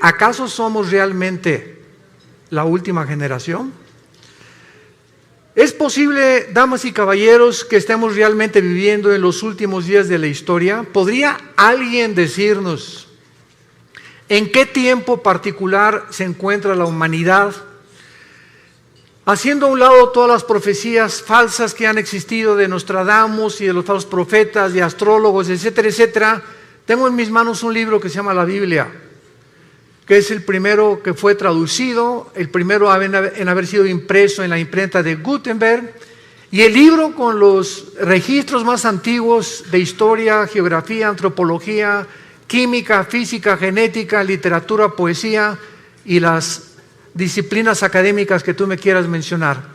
¿Acaso somos realmente la última generación? ¿Es posible, damas y caballeros, que estemos realmente viviendo en los últimos días de la historia? ¿Podría alguien decirnos en qué tiempo particular se encuentra la humanidad? Haciendo a un lado todas las profecías falsas que han existido de Nostradamus y de los falsos profetas, de astrólogos, etcétera, etcétera, tengo en mis manos un libro que se llama la Biblia, que es el primero que fue traducido, el primero en haber sido impreso en la imprenta de Gutenberg, y el libro con los registros más antiguos de historia, geografía, antropología, química, física, genética, literatura, poesía y las disciplinas académicas que tú me quieras mencionar.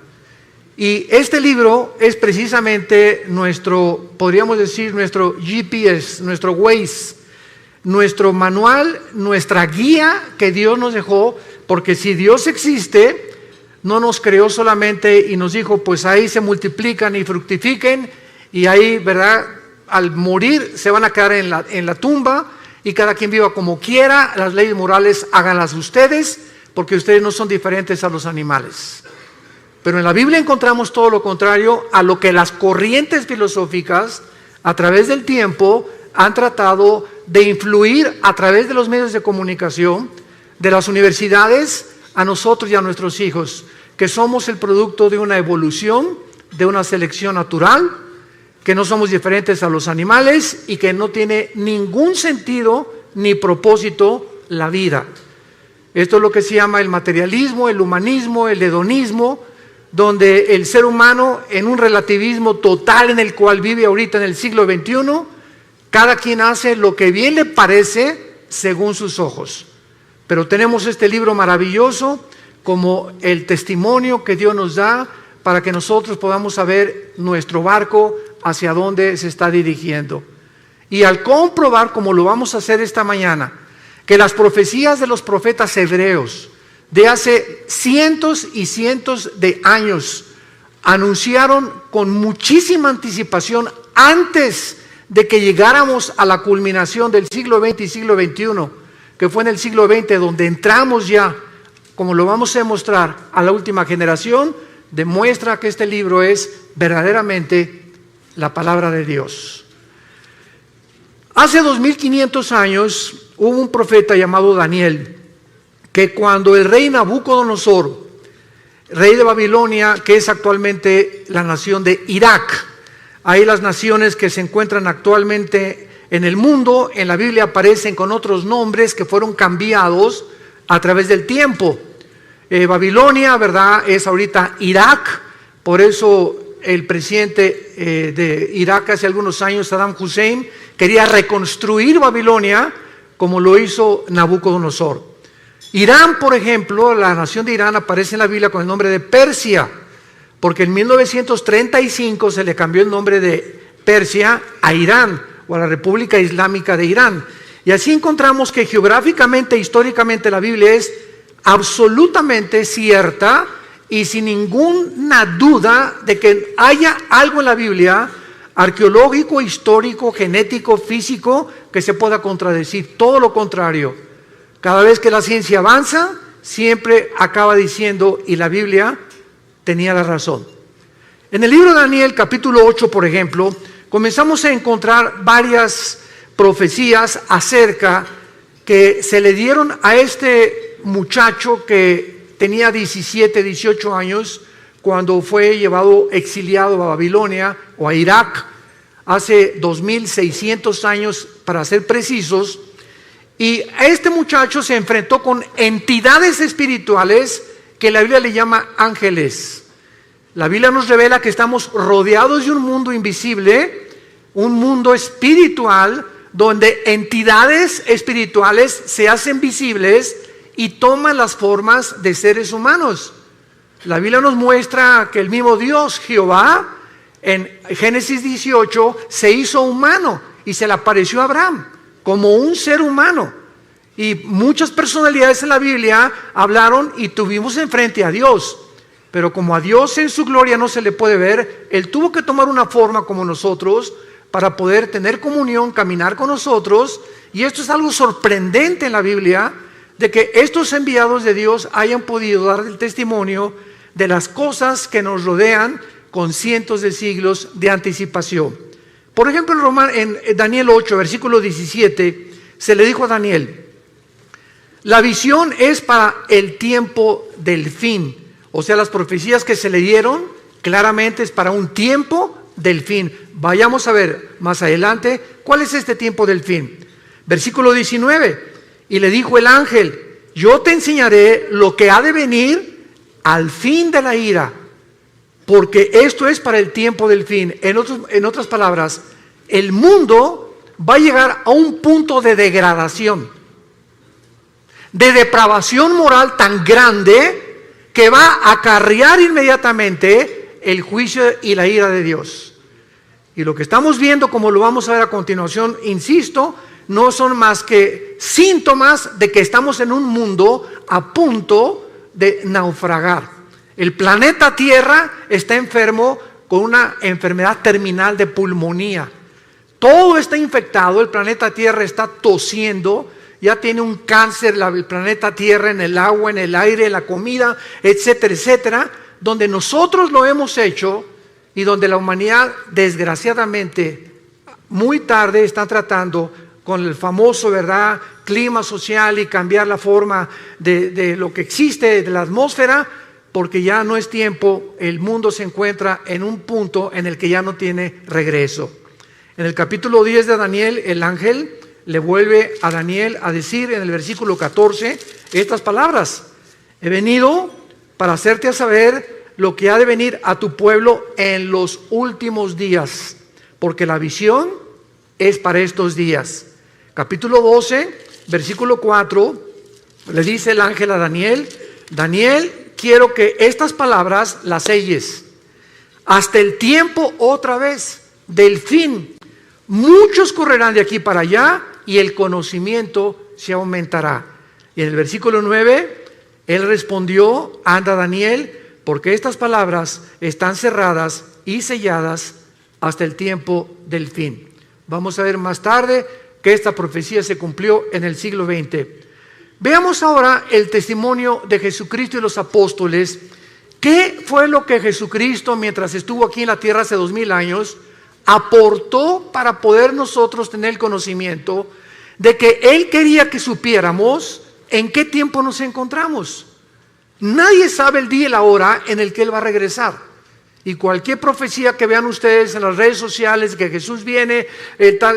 Y este libro es precisamente nuestro, podríamos decir, nuestro GPS, nuestro Waze, nuestro manual, nuestra guía que Dios nos dejó, porque si Dios existe, no nos creó solamente y nos dijo, pues ahí se multiplican y fructifiquen, y ahí, ¿verdad?, al morir se van a quedar en la tumba, y cada quien viva como quiera, las leyes morales háganlas ustedes, porque ustedes no son diferentes a los animales. Pero en la Biblia encontramos todo lo contrario a lo que las corrientes filosóficas a través del tiempo han tratado de influir a través de los medios de comunicación, de las universidades, a nosotros y a nuestros hijos, que somos el producto de una evolución, de una selección natural, que no somos diferentes a los animales y que no tiene ningún sentido ni propósito la vida. Esto es lo que se llama el materialismo, el humanismo, el hedonismo, donde el ser humano, en un relativismo total en el cual vive ahorita en el siglo XXI, cada quien hace lo que bien le parece según sus ojos. Pero tenemos este libro maravilloso como el testimonio que Dios nos da para que nosotros podamos saber nuestro barco hacia dónde se está dirigiendo. Y al comprobar, como lo vamos a hacer esta mañana, que las profecías de los profetas hebreos de hace cientos y cientos de años anunciaron con muchísima anticipación antes de que llegáramos a la culminación del siglo XX y siglo XXI, que fue en el siglo XX donde entramos ya, como lo vamos a demostrar, a la última generación, demuestra que este libro es verdaderamente la palabra de Dios. Hace 2500 años hubo un profeta llamado Daniel, que cuando el rey Nabucodonosor, rey de Babilonia, que es actualmente la nación de Irak, hay las naciones que se encuentran actualmente en el mundo, en la Biblia aparecen con otros nombres que fueron cambiados a través del tiempo. Babilonia, ¿verdad?, es ahorita Irak, por eso el presidente de Irak hace algunos años, Saddam Hussein, quería reconstruir Babilonia como lo hizo Nabucodonosor. Irán, por ejemplo, la nación de Irán aparece en la Biblia con el nombre de Persia, porque en 1935 se le cambió el nombre de Persia a Irán, o a la República Islámica de Irán. Y así encontramos que geográficamente, históricamente, la Biblia es absolutamente cierta y sin ninguna duda de que haya algo en la Biblia arqueológico, histórico, genético, físico, que se pueda contradecir. Todo lo contrario. Cada vez que la ciencia avanza, siempre acaba diciendo, y la Biblia tenía la razón. En el libro de Daniel, capítulo 8, por ejemplo, comenzamos a encontrar varias profecías acerca que se le dieron a este muchacho que tenía 17, 18 años, cuando fue llevado exiliado a Babilonia o a Irak, hace 2600 años para ser precisos, y a este muchacho se enfrentó con entidades espirituales que la Biblia le llama ángeles. La Biblia nos revela que estamos rodeados de un mundo invisible, un mundo espiritual, donde entidades espirituales se hacen visibles y toman las formas de seres humanos. La Biblia nos muestra que el mismo Dios, Jehová, en Génesis 18, se hizo humano y se le apareció a Abraham como un ser humano. Y muchas personalidades en la Biblia hablaron y tuvimos enfrente a Dios. Pero como a Dios en su gloria no se le puede ver, Él tuvo que tomar una forma como nosotros para poder tener comunión, caminar con nosotros. Y esto es algo sorprendente en la Biblia, de que estos enviados de Dios hayan podido dar el testimonio de las cosas que nos rodean con cientos de siglos de anticipación. Por ejemplo, en Daniel 8, versículo 17, se le dijo a Daniel: la visión es para el tiempo del fin. O sea, las profecías que se le dieron claramente es para un tiempo del fin. Vayamos a ver más adelante cuál es este tiempo del fin. Versículo 19, y le dijo el ángel: yo te enseñaré lo que ha de venir al fin de la ira, porque esto es para el tiempo del fin. En otras palabras, el mundo va a llegar a un punto de degradación, de depravación moral tan grande que va a acarrear inmediatamente el juicio y la ira de Dios. Y lo que estamos viendo, como lo vamos a ver a continuación, insisto, no son más que síntomas de que estamos en un mundo a punto de naufragar. El planeta Tierra está enfermo con una enfermedad terminal de pulmonía. Todo está infectado, el planeta Tierra está tosiendo, ya tiene un cáncer el planeta Tierra en el agua, en el aire, en la comida, etcétera, etcétera, donde nosotros lo hemos hecho y donde la humanidad, desgraciadamente, muy tarde está tratando con el famoso, ¿verdad?, clima social y cambiar la forma de lo que existe, de la atmósfera, porque ya no es tiempo, el mundo se encuentra en un punto en el que ya no tiene regreso. En el capítulo 10 de Daniel, el ángel le vuelve a Daniel a decir en el versículo 14 estas palabras: he venido para hacerte saber lo que ha de venir a tu pueblo en los últimos días, porque la visión es para estos días. Capítulo 12, versículo 4, le dice el ángel a Daniel: Daniel, quiero que estas palabras las selles hasta el tiempo otra vez del fin. Muchos correrán de aquí para allá y el conocimiento se aumentará. Y en el versículo 9, él respondió: anda, Daniel, porque estas palabras están cerradas y selladas hasta el tiempo del fin. Vamos a ver más tarde que esta profecía se cumplió en el siglo XX. Veamos ahora el testimonio de Jesucristo y los apóstoles. ¿Qué fue lo que Jesucristo, mientras estuvo aquí en la tierra hace 2000 años, aportó para poder nosotros tener el conocimiento de que Él quería que supiéramos en qué tiempo nos encontramos? Nadie sabe el día y la hora en el que Él va a regresar. Y cualquier profecía que vean ustedes en las redes sociales, que Jesús viene,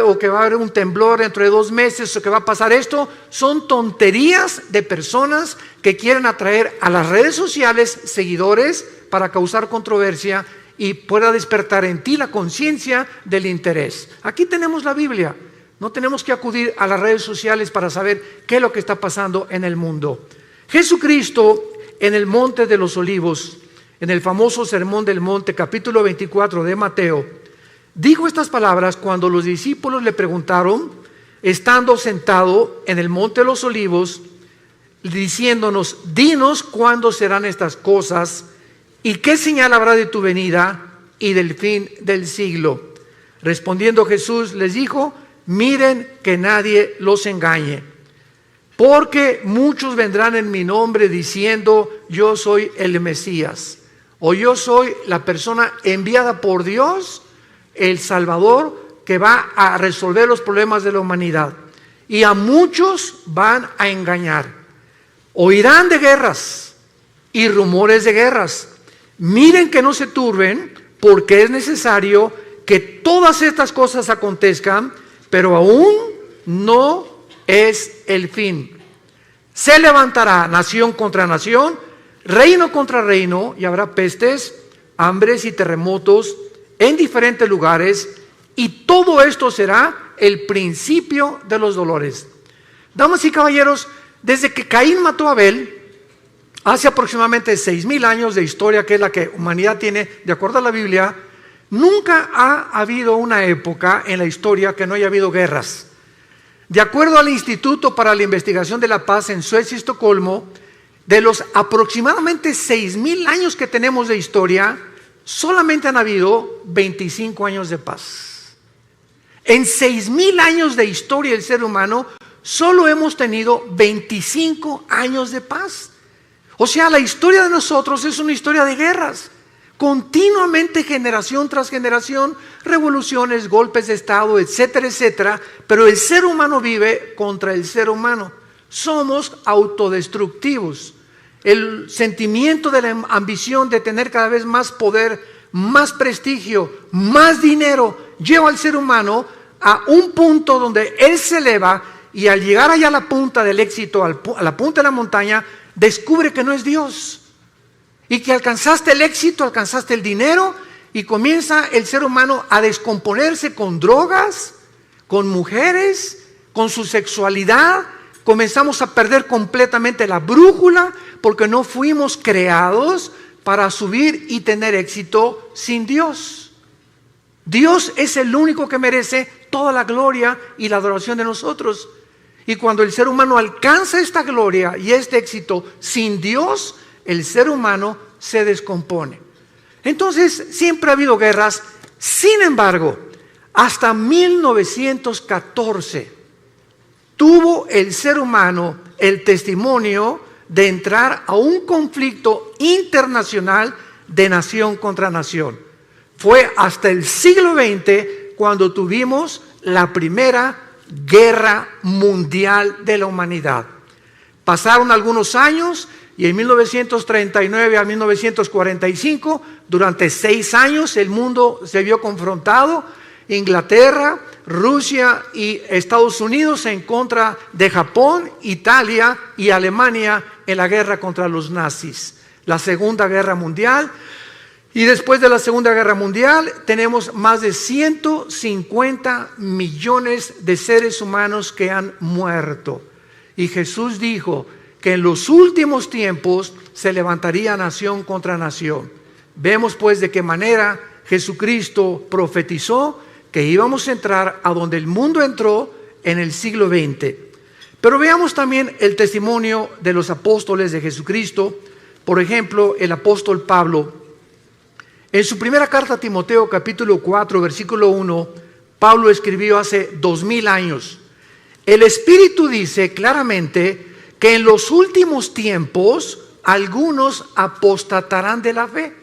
o que va a haber un temblor dentro de 2 meses, o que va a pasar esto, son tonterías de personas que quieren atraer a las redes sociales seguidores para causar controversia y pueda despertar en ti la conciencia del interés. Aquí tenemos la Biblia. No tenemos que acudir a las redes sociales para saber qué es lo que está pasando en el mundo. Jesucristo, en el Monte de los Olivos, en el famoso Sermón del Monte, capítulo 24 de Mateo, dijo estas palabras cuando los discípulos le preguntaron, estando sentado en el Monte de los Olivos, diciéndonos: dinos cuándo serán estas cosas y qué señal habrá de tu venida y del fin del siglo. Respondiendo Jesús les dijo: miren que nadie los engañe, porque muchos vendrán en mi nombre diciendo: yo soy el Mesías, o yo soy la persona enviada por Dios, el Salvador, que va a resolver los problemas de la humanidad. Y a muchos van a engañar. Oirán de guerras y rumores de guerras. Miren que no se turben, porque es necesario que todas estas cosas acontezcan, pero aún no es el fin. Se levantará nación contra nación, reino contra reino, y habrá pestes, hambres y terremotos en diferentes lugares, y todo esto será el principio de los dolores. Damas y caballeros, desde que Caín mató a Abel, hace aproximadamente 6000 años de historia, que es la que humanidad tiene, de acuerdo a la Biblia, nunca ha habido una época en la historia que no haya habido guerras. De acuerdo al Instituto para la Investigación de la Paz en Suecia y Estocolmo, de los aproximadamente 6000 años que tenemos de historia, solamente han habido 25 años de paz. En 6000 años de historia del ser humano, solo hemos tenido 25 años de paz. O sea, la historia de nosotros es una historia de guerras. Continuamente, generación tras generación, revoluciones, golpes de estado, etcétera, etcétera. Pero el ser humano vive contra el ser humano. Somos autodestructivos. El sentimiento de la ambición de tener cada vez más poder, más prestigio, más dinero, lleva al ser humano a un punto donde él se eleva y al llegar allá a la punta del éxito, a la punta de la montaña, descubre que no es Dios. Y que alcanzaste el éxito, alcanzaste el dinero y comienza el ser humano a descomponerse con drogas, con mujeres, con su sexualidad. Comenzamos a perder completamente la brújula porque no fuimos creados para subir y tener éxito sin Dios. Dios es el único que merece toda la gloria y la adoración de nosotros. Y cuando el ser humano alcanza esta gloria y este éxito sin Dios, el ser humano se descompone. Entonces siempre ha habido guerras. Sin embargo, hasta 1914 tuvo el ser humano el testimonio de entrar a un conflicto internacional de nación contra nación. Fue hasta el siglo XX cuando tuvimos la primera guerra mundial de la humanidad. Pasaron algunos años y en 1939 a 1945, durante 6 años, el mundo se vio confrontado. Inglaterra, Rusia y Estados Unidos en contra de Japón, Italia y Alemania en la guerra contra los nazis. La Segunda Guerra Mundial. Y después de la Segunda Guerra Mundial tenemos más de 150 millones de seres humanos que han muerto. Y Jesús dijo que en los últimos tiempos se levantaría nación contra nación. Vemos pues de qué manera Jesucristo profetizó que íbamos a entrar a donde el mundo entró en el siglo XX. Pero veamos también el testimonio de los apóstoles de Jesucristo. Por ejemplo, el apóstol Pablo. En su primera carta a Timoteo, capítulo 4, versículo 1, Pablo escribió hace 2000 años. El Espíritu dice claramente que en los últimos tiempos algunos apostatarán de la fe,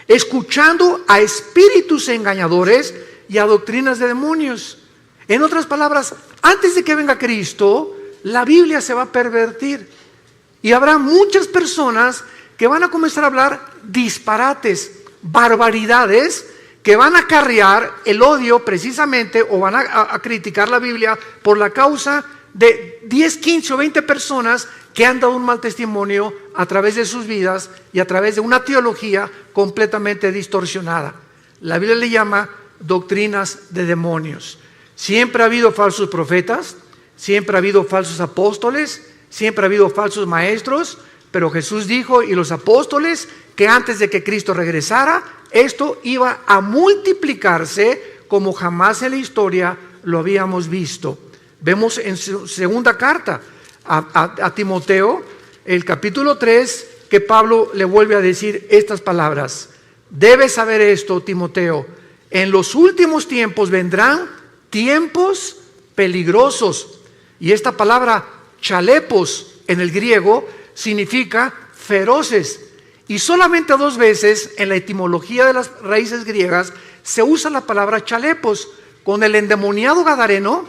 escuchando a espíritus engañadores y a doctrinas de demonios. En otras palabras, antes de que venga Cristo, la Biblia se va a pervertir y habrá muchas personas que van a comenzar a hablar disparates, barbaridades, que van a acarrear el odio precisamente, o van a criticar la Biblia por la causa de 10, 15 o 20 personas que han dado un mal testimonio a través de sus vidas y a través de una teología completamente distorsionada. La Biblia le llama doctrinas de demonios. Siempre ha habido falsos profetas, siempre ha habido falsos apóstoles, siempre ha habido falsos maestros, pero Jesús dijo, y los apóstoles, que antes de que Cristo regresara, esto iba a multiplicarse como jamás en la historia lo habíamos visto. Vemos en su segunda carta a Timoteo, el capítulo 3, que Pablo le vuelve a decir estas palabras. Debes saber esto, Timoteo, en los últimos tiempos vendrán tiempos peligrosos. Y esta palabra chalepos en el griego significa feroces. Y solamente 2 veces en la etimología de las raíces griegas se usa la palabra chalepos, con el endemoniado gadareno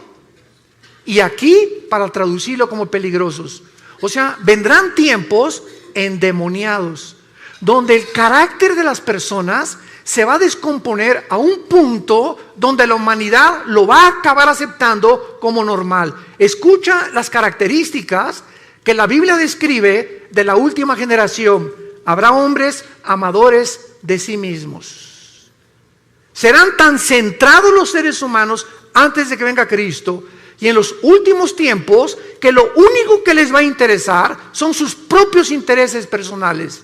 y aquí para traducirlo como peligrosos. O sea, vendrán tiempos endemoniados, donde el carácter de las personas se va a descomponer a un punto donde la humanidad lo va a acabar aceptando como normal. Escucha las características que la Biblia describe de la última generación. Habrá hombres amadores de sí mismos. Serán tan centrados los seres humanos antes de que venga Cristo y en los últimos tiempos que lo único que les va a interesar son sus propios intereses personales.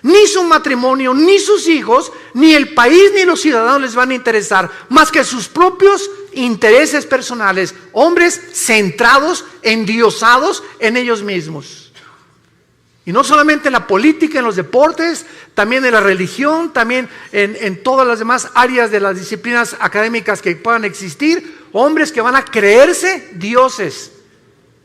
Ni su matrimonio, ni sus hijos, ni el país, ni los ciudadanos les van a interesar más que sus propios intereses personales. Hombres centrados, endiosados en ellos mismos. Y no solamente en la política, en los deportes, también en la religión, también en todas las demás áreas de las disciplinas académicas que puedan existir. Hombres que van a creerse dioses.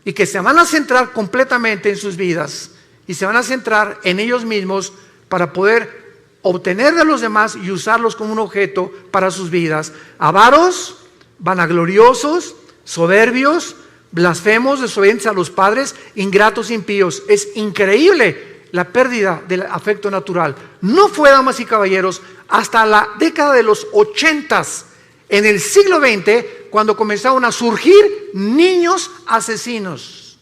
y que se van a centrar completamente en sus vidas y se van a centrar en ellos mismos para poder obtener de los demás y usarlos como un objeto para sus vidas. Avaros, vanagloriosos, soberbios, blasfemos, desobedientes a los padres, ingratos, impíos. Es increíble la pérdida del afecto natural. No fue, damas y caballeros, hasta la década de los 80s, en el siglo XX, cuando comenzaron a surgir niños asesinos.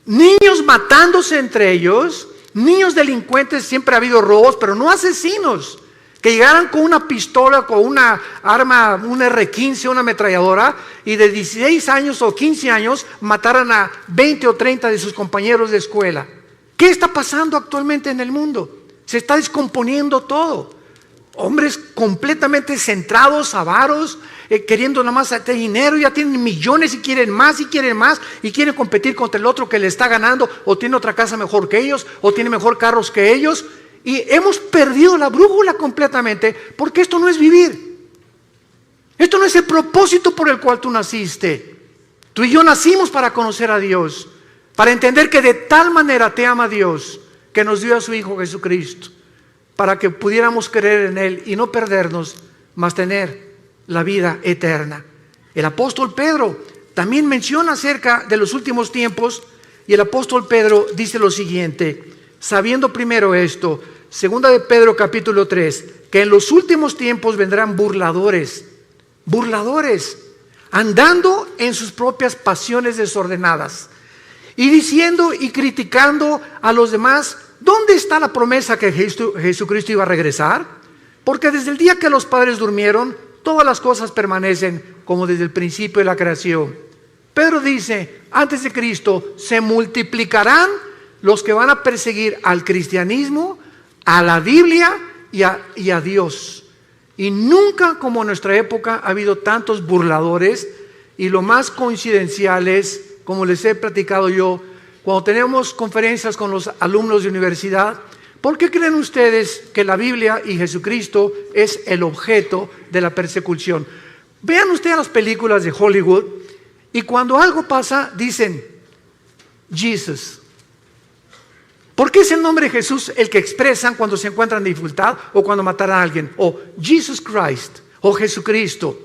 Niños matándose entre ellos, niños delincuentes. Siempre ha habido robos, pero no asesinos. Que llegaran con una pistola, con una arma, un R-15, una ametralladora, y de 16 años o 15 años mataran a 20 o 30 de sus compañeros de escuela. ¿Qué está pasando actualmente en el mundo? Se está descomponiendo todo. Hombres completamente centrados, avaros, queriendo nada más hacer dinero, ya tienen millones y quieren más, y quieren competir contra el otro que le está ganando, o tiene otra casa mejor que ellos, o tiene mejor carros que ellos. Y hemos perdido la brújula completamente, porque esto no es vivir. Esto no es el propósito por el cual tú naciste. Tú y yo nacimos para conocer a Dios, para entender que de tal manera te ama Dios, que nos dio a su Hijo Jesucristo, para que pudiéramos creer en Él y no perdernos, mas tener la vida eterna. El apóstol Pedro también menciona acerca de los últimos tiempos, y el apóstol Pedro dice lo siguiente: sabiendo primero esto, segunda de Pedro capítulo 3, que en los últimos tiempos vendrán burladores, andando en sus propias pasiones desordenadas, y diciendo y criticando a los demás. ¿Dónde está la promesa que Jesucristo iba a regresar? Porque desde el día que los padres durmieron, todas las cosas permanecen como desde el principio de la creación. Pedro dice, antes de Cristo se multiplicarán los que van a perseguir al cristianismo, a la Biblia y a Dios. Y nunca como en nuestra época ha habido tantos burladores, y lo más coincidencial es, como les he platicado yo, cuando tenemos conferencias con los alumnos de universidad, ¿por qué creen ustedes que la Biblia y Jesucristo es el objeto de la persecución? Vean ustedes las películas de Hollywood, y cuando algo pasa dicen Jesus. ¿Por qué es el nombre de Jesús el que expresan cuando se encuentran en dificultad o cuando matan a alguien? O Jesus Christ, o Jesucristo.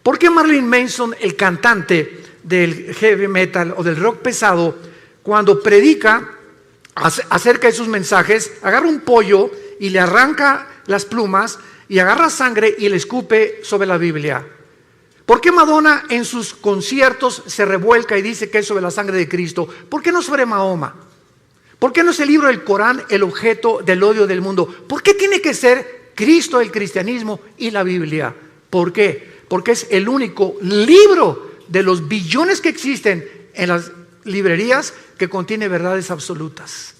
¿Por qué Marilyn Manson, el cantante del heavy metal o del rock pesado, cuando predica acerca de sus mensajes, agarra un pollo y le arranca las plumas y agarra sangre y le escupe sobre la Biblia? ¿Por qué Madonna en sus conciertos se revuelca y dice que es sobre la sangre de Cristo? ¿Por qué no sobre Mahoma? ¿Por qué no es el libro del Corán el objeto del odio del mundo? ¿Por qué tiene que ser Cristo, el cristianismo y la Biblia? ¿Por qué? Porque es el único libro de los billones que existen en las librerías que contiene verdades absolutas.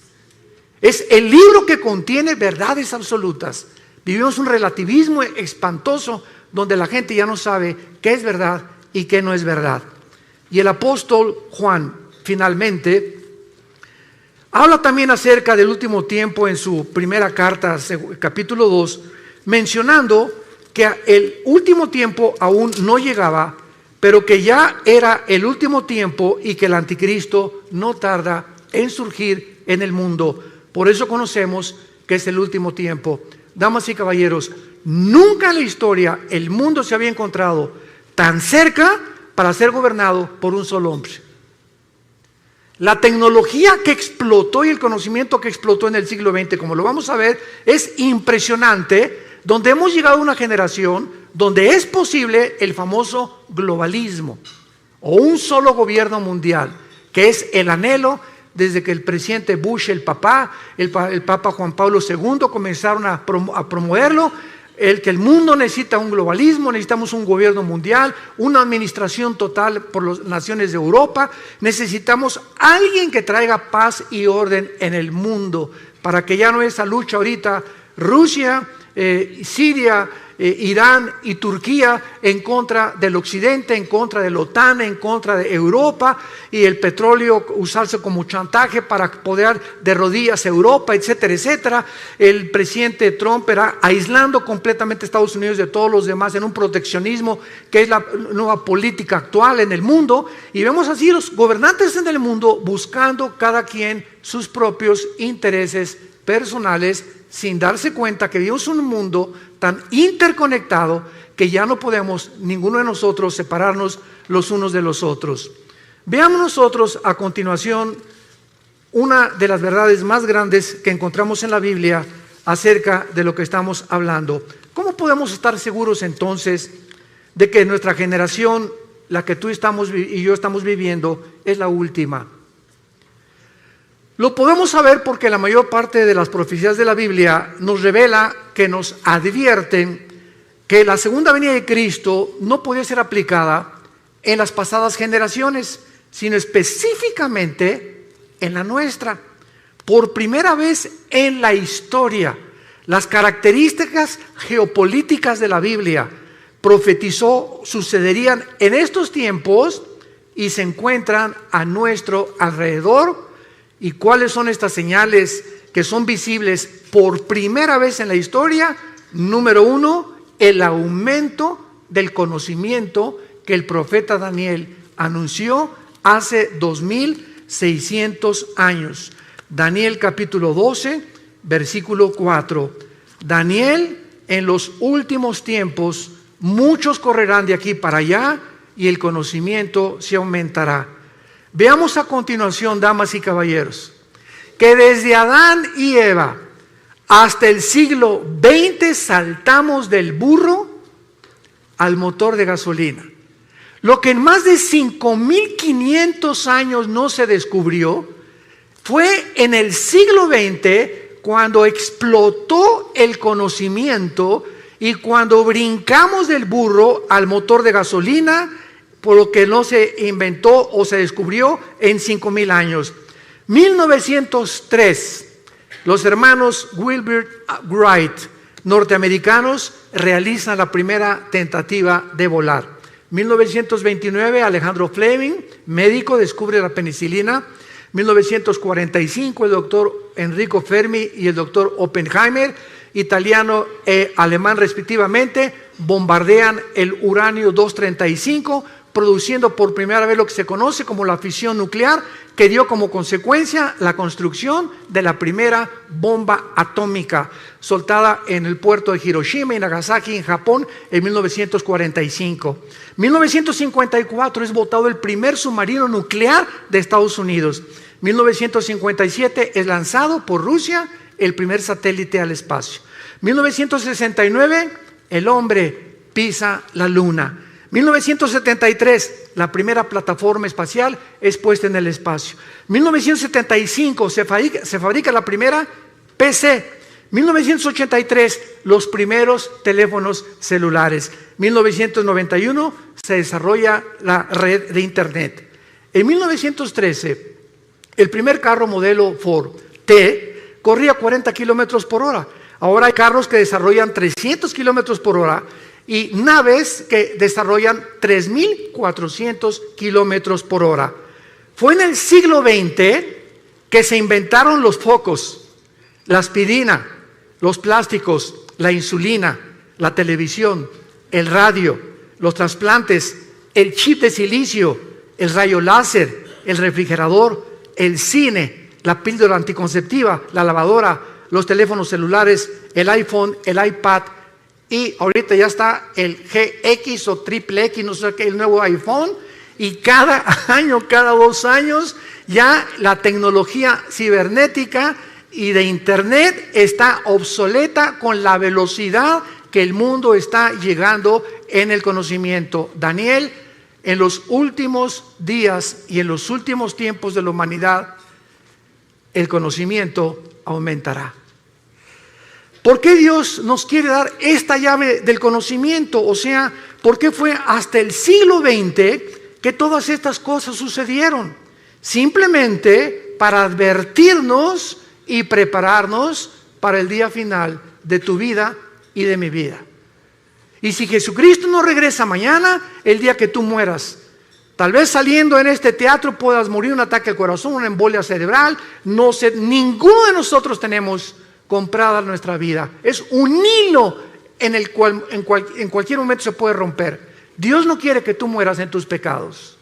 Es el libro que contiene verdades absolutas. Vivimos un relativismo espantoso donde la gente ya no sabe qué es verdad y qué no es verdad. Y el apóstol Juan finalmente habla también acerca del último tiempo en su primera carta, capítulo 2, mencionando que el último tiempo aún no llegaba, pero que ya era el último tiempo y que el anticristo no tarda en surgir en el mundo. Por eso conocemos que es el último tiempo. Damas y caballeros, nunca en la historia el mundo se había encontrado tan cerca para ser gobernado por un solo hombre. La tecnología que explotó y el conocimiento que explotó en el siglo XX, como lo vamos a ver, es impresionante, donde hemos llegado a una generación donde es posible el famoso globalismo o un solo gobierno mundial, que es el anhelo desde que el presidente Bush, el Papa Juan Pablo II comenzaron a promoverlo, que el mundo necesita un globalismo, necesitamos un gobierno mundial, una administración total por las naciones de Europa, necesitamos alguien que traiga paz y orden en el mundo, para que ya no esa lucha ahorita Rusia Siria, Irán y Turquía en contra del occidente, en contra de la OTAN, en contra de Europa, y el petróleo usarse como chantaje para poder de rodillas a Europa, etcétera, etcétera. El presidente Trump era aislando completamente a Estados Unidos de todos los demás en un proteccionismo que es la nueva política actual en el mundo, y vemos así los gobernantes en el mundo buscando cada quien sus propios intereses personales, sin darse cuenta que vivimos en un mundo tan interconectado que ya no podemos ninguno de nosotros separarnos los unos de los otros. Veamos nosotros a continuación una de las verdades más grandes que encontramos en la Biblia acerca de lo que estamos hablando. ¿Cómo podemos estar seguros entonces de que nuestra generación, la que tú y yo estamos viviendo, es la última? Lo podemos saber porque la mayor parte de las profecías de la Biblia nos revela, que nos advierten que la segunda venida de Cristo no podía ser aplicada en las pasadas generaciones, sino específicamente en la nuestra. Por primera vez en la historia, las características geopolíticas de la Biblia profetizó sucederían en estos tiempos y se encuentran a nuestro alrededor. ¿Y cuáles son estas señales que son visibles por primera vez en la historia? Número uno, el aumento del conocimiento que el profeta Daniel anunció hace 2600 años. Daniel capítulo 12, versículo 4. Daniel, en los últimos tiempos, muchos correrán de aquí para allá y el conocimiento se aumentará. Veamos a continuación, damas y caballeros, que desde Adán y Eva hasta el siglo XX saltamos del burro al motor de gasolina. Lo que en más de 5.500 años no se descubrió fue en el siglo XX cuando explotó el conocimiento y cuando brincamos del burro al motor de gasolina, por lo que no se inventó o se descubrió en 5.000 años. 1903, los hermanos Wilbur Wright, norteamericanos, realizan la primera tentativa de volar. 1929, Alejandro Fleming, médico, descubre la penicilina. 1945, el doctor Enrico Fermi y el doctor Oppenheimer, italiano e alemán respectivamente, bombardean el uranio 235, produciendo por primera vez lo que se conoce como la fisión nuclear, que dio como consecuencia la construcción de la primera bomba atómica, soltada en el puerto de Hiroshima y Nagasaki, en Japón, en 1945. 1954 es botado el primer submarino nuclear de Estados Unidos. 1957 es lanzado por Rusia el primer satélite al espacio. 1969, el hombre pisa la luna. 1973, la primera plataforma espacial es puesta en el espacio. 1975, se fabrica la primera PC. 1983, los primeros teléfonos celulares. 1991, se desarrolla la red de Internet. En 1913, el primer carro modelo Ford T corría 40 kilómetros por hora. Ahora hay carros que desarrollan 300 kilómetros por hora y naves que desarrollan 3.400 kilómetros por hora. Fue en el siglo XX que se inventaron los focos, la aspirina, los plásticos, la insulina, la televisión, el radio, los trasplantes, el chip de silicio, el rayo láser, el refrigerador, el cine, la píldora anticonceptiva, la lavadora, los teléfonos celulares, el iPhone, el iPad, y ahorita ya está el GX o triple X, no sé qué, el nuevo iPhone, y cada año, cada 2 años, ya la tecnología cibernética y de Internet está obsoleta con la velocidad que el mundo está llegando en el conocimiento. Daniel, en los últimos días y en los últimos tiempos de la humanidad, el conocimiento aumentará. ¿Por qué Dios nos quiere dar esta llave del conocimiento? O sea, ¿por qué fue hasta el siglo XX que todas estas cosas sucedieron? Simplemente para advertirnos y prepararnos para el día final de tu vida y de mi vida. Y si Jesucristo no regresa mañana, el día que tú mueras, tal vez saliendo en este teatro puedas morir un ataque al corazón, una embolia cerebral, no sé, ninguno de nosotros tenemos comprada nuestra vida. Es un hilo en el cual en cualquier momento se puede romper. Dios no quiere que tú mueras en tus pecados.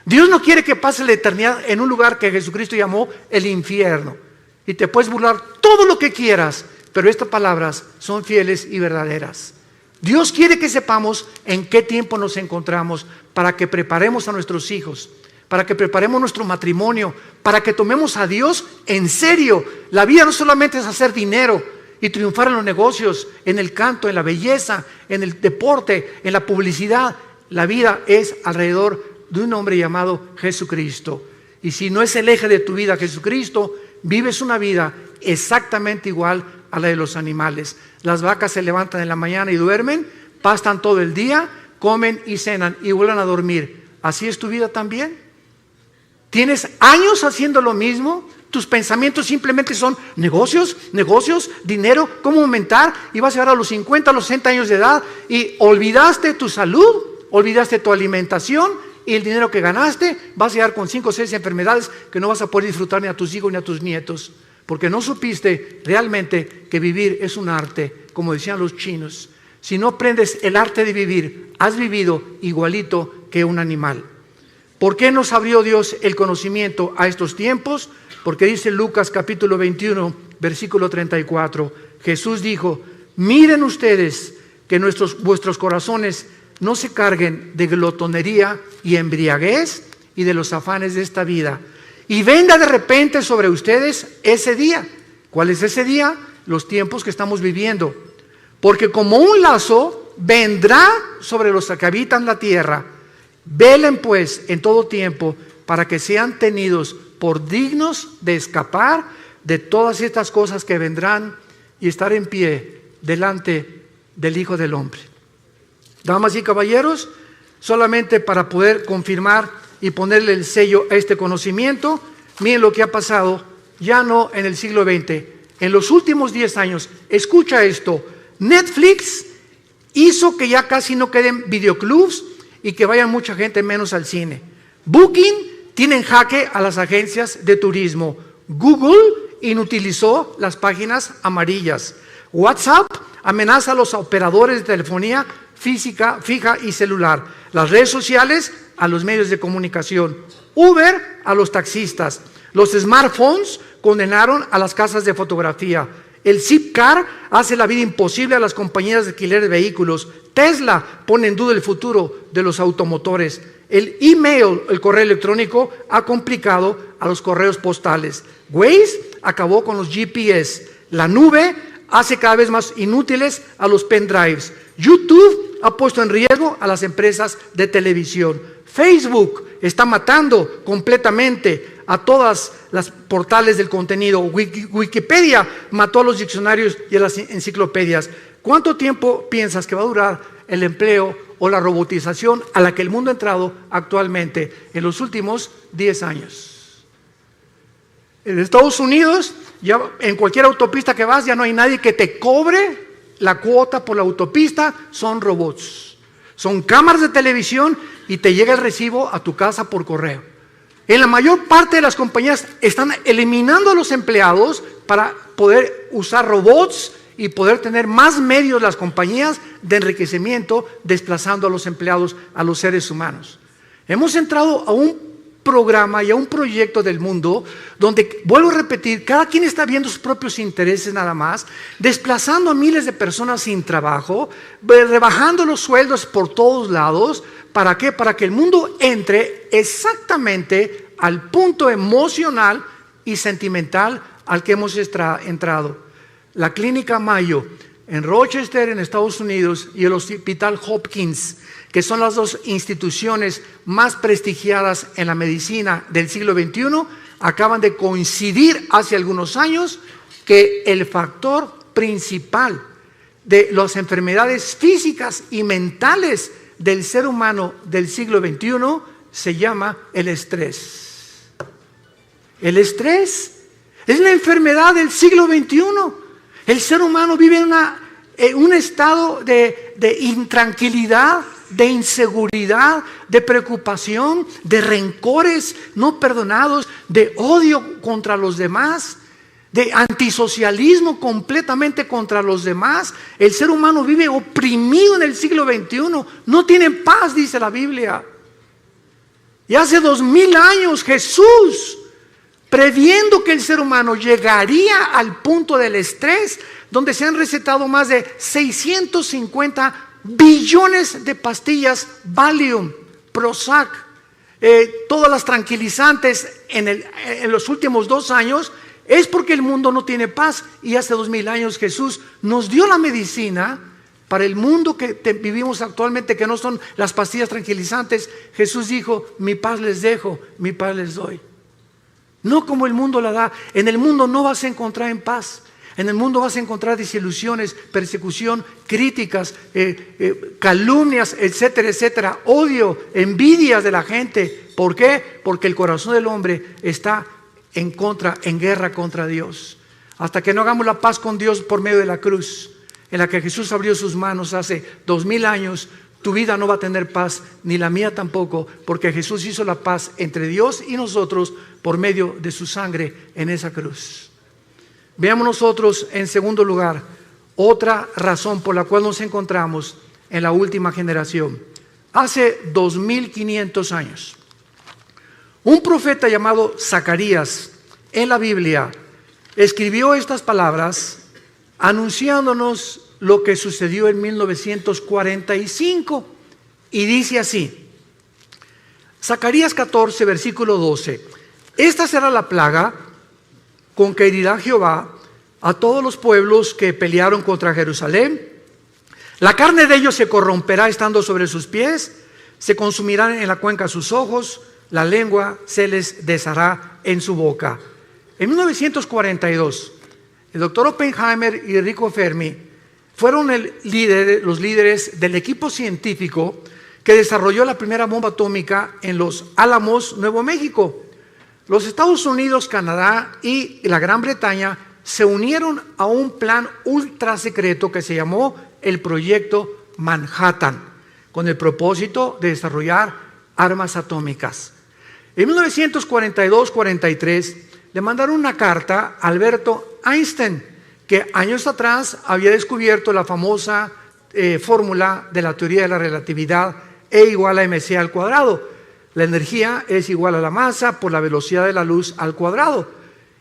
Dios no quiere que pases la eternidad en un lugar que Jesucristo llamó el infierno. Y te puedes burlar todo lo que quieras, pero estas palabras son fieles y verdaderas. Dios quiere que sepamos en qué tiempo nos encontramos para que preparemos a nuestros hijos, para que preparemos nuestro matrimonio, para que tomemos a Dios en serio. La vida no solamente es hacer dinero y triunfar en los negocios, en el canto, en la belleza, en el deporte, en la publicidad. La vida es alrededor de un hombre llamado Jesucristo. Y si no es el eje de tu vida Jesucristo, vives una vida exactamente igual a la de los animales. Las vacas se levantan en la mañana y duermen, pastan todo el día, comen y cenan y vuelven a dormir. ¿Así es tu vida también? ¿Tienes años haciendo lo mismo? Tus pensamientos simplemente son negocios, dinero, cómo aumentar, y vas a llegar a los 50, a los 60 años de edad y olvidaste tu salud, olvidaste tu alimentación y el dinero que ganaste. Vas a llegar con 5 o 6 enfermedades que no vas a poder disfrutar ni a tus hijos ni a tus nietos, porque no supiste realmente que vivir es un arte, como decían los chinos. Si no aprendes el arte de vivir, has vivido igualito que un animal. ¿Por qué nos abrió Dios el conocimiento a estos tiempos? Porque dice Lucas capítulo 21, versículo 34, Jesús dijo: miren ustedes que vuestros corazones no se carguen de glotonería y embriaguez y de los afanes de esta vida, y venga de repente sobre ustedes ese día. ¿Cuál es ese día? Los tiempos que estamos viviendo. Porque como un lazo vendrá sobre los que habitan la tierra. Velen pues en todo tiempo para que sean tenidos por dignos de escapar de todas estas cosas que vendrán y estar en pie delante del Hijo del Hombre. Damas y caballeros, solamente para poder confirmar y ponerle el sello a este conocimiento, miren lo que ha pasado ya no en el siglo XX, en los últimos 10 años. Escucha esto: Netflix hizo que ya casi no queden videoclubs y que vayan mucha gente menos al cine. Booking tiene en jaque a las agencias de turismo. Google inutilizó las páginas amarillas. WhatsApp amenaza a los operadores de telefonía física, fija y celular. Las redes sociales a los medios de comunicación. Uber a los taxistas. Los smartphones condenaron a las casas de fotografía. El Zipcar hace la vida imposible a las compañías de alquiler de vehículos. Tesla pone en duda el futuro de los automotores. El email, el correo electrónico, ha complicado a los correos postales. Waze acabó con los GPS. La nube hace cada vez más inútiles a los pendrives. YouTube ha puesto en riesgo a las empresas de televisión. Facebook está matando completamente a todas las portales del contenido. Wikipedia mató a los diccionarios y a las enciclopedias. ¿Cuánto tiempo piensas que va a durar el empleo o la robotización a la que el mundo ha entrado actualmente en los últimos 10 años? En Estados Unidos, ya en cualquier autopista que vas, ya no hay nadie que te cobre la cuota por la autopista, son robots. Son cámaras de televisión y te llega el recibo a tu casa por correo. En la mayor parte de las compañías están eliminando a los empleados para poder usar robots y poder tener más medios las compañías de enriquecimiento, desplazando a los empleados, a los seres humanos. Hemos entrado a un programa y a un proyecto del mundo donde, vuelvo a repetir, cada quien está viendo sus propios intereses nada más, desplazando a miles de personas sin trabajo, rebajando los sueldos por todos lados. ¿Para qué? Para que el mundo entre exactamente al punto emocional y sentimental al que hemos entrado. La Clínica Mayo en Rochester, en Estados Unidos, y el Hospital Hopkins, que son las dos instituciones más prestigiadas en la medicina del siglo XXI, acaban de coincidir hace algunos años que el factor principal de las enfermedades físicas y mentales del ser humano del siglo XXI se llama el estrés. El estrés es la enfermedad del siglo XXI. El ser humano vive un estado de intranquilidad, de inseguridad, de preocupación, de rencores no perdonados, de odio contra los demás, de antisocialismo completamente contra los demás. El ser humano vive oprimido en el siglo XXI, no tiene paz, dice la Biblia. Y hace 2000 años Jesús, previendo que el ser humano llegaría al punto del estrés, donde se han recetado más de 650 billones de pastillas Valium, Prozac, todas las tranquilizantes en los últimos 2 años, es porque el mundo no tiene paz. Y hace 2000 años Jesús nos dio la medicina para el mundo que vivimos actualmente, que no son las pastillas tranquilizantes. Jesús dijo: mi paz les dejo, mi paz les doy. No como el mundo la da. En el mundo no vas a encontrar en paz. En el mundo vas a encontrar desilusiones, persecución, críticas, calumnias, etcétera, etcétera, odio, envidias de la gente. ¿Por qué? Porque el corazón del hombre está en guerra contra Dios. Hasta que no hagamos la paz con Dios por medio de la cruz, en la que Jesús abrió sus manos hace 2000 años, tu vida no va a tener paz, ni la mía tampoco, porque Jesús hizo la paz entre Dios y nosotros por medio de su sangre en esa cruz. Veamos nosotros, en segundo lugar, otra razón por la cual nos encontramos en la última generación. Hace 2500 años, un profeta llamado Zacarías en la Biblia escribió estas palabras anunciándonos lo que sucedió en 1945, y dice así: Zacarías 14, versículo 12: esta será la plaga con que herirá Jehová a todos los pueblos que pelearon contra Jerusalén. La carne de ellos se corromperá estando sobre sus pies, se consumirán en la cuenca sus ojos, la lengua se les deshará en su boca. En 1942, el doctor Oppenheimer y Enrico Fermi fueron los líderes del equipo científico que desarrolló la primera bomba atómica en Los Álamos, Nuevo México. Los Estados Unidos, Canadá y la Gran Bretaña se unieron a un plan ultra secreto que se llamó el Proyecto Manhattan, con el propósito de desarrollar armas atómicas. En 1942-43 le mandaron una carta a Alberto Einstein, que años atrás había descubierto la famosa fórmula de la teoría de la relatividad, E igual a mc al cuadrado. La energía es igual a la masa por la velocidad de la luz al cuadrado.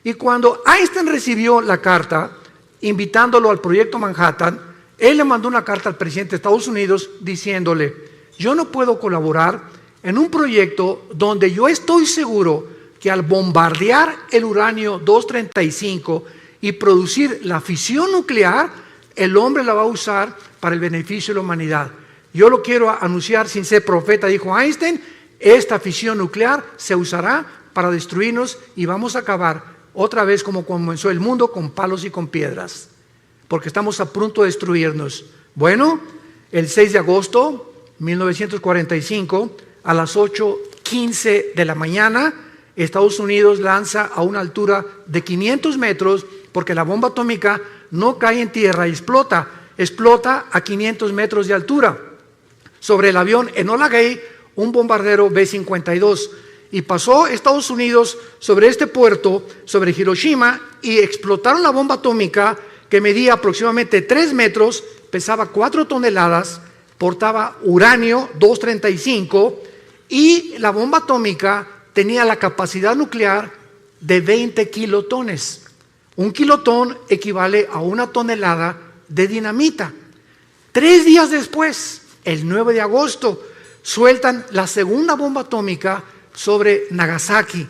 Y cuando Einstein recibió la carta invitándolo al Proyecto Manhattan, él le mandó una carta al presidente de Estados Unidos diciéndole: yo no puedo colaborar en un proyecto donde yo estoy seguro que al bombardear el uranio 235 y producir la fisión nuclear, el hombre la va a usar para el beneficio de la humanidad. Yo lo quiero anunciar sin ser profeta, dijo Einstein. Esta fisión nuclear se usará para destruirnos y vamos a acabar otra vez como comenzó el mundo, con palos y con piedras, porque estamos a punto de destruirnos. Bueno, el 6 de agosto de 1945, a las 8:15 de la mañana, Estados Unidos lanza a una altura de 500 metros, porque la bomba atómica no cae en tierra y explota a 500 metros de altura, sobre el avión Enola Gay, un bombardero B-52, y pasó Estados Unidos sobre este puerto, sobre Hiroshima, y explotaron la bomba atómica, que medía aproximadamente 3 metros, pesaba 4 toneladas, portaba uranio 235, y la bomba atómica tenía la capacidad nuclear de 20 kilotones. Un kilotón equivale a 1 tonelada de dinamita. 3 días después, el 9 de agosto, sueltan la segunda bomba atómica sobre Nagasaki.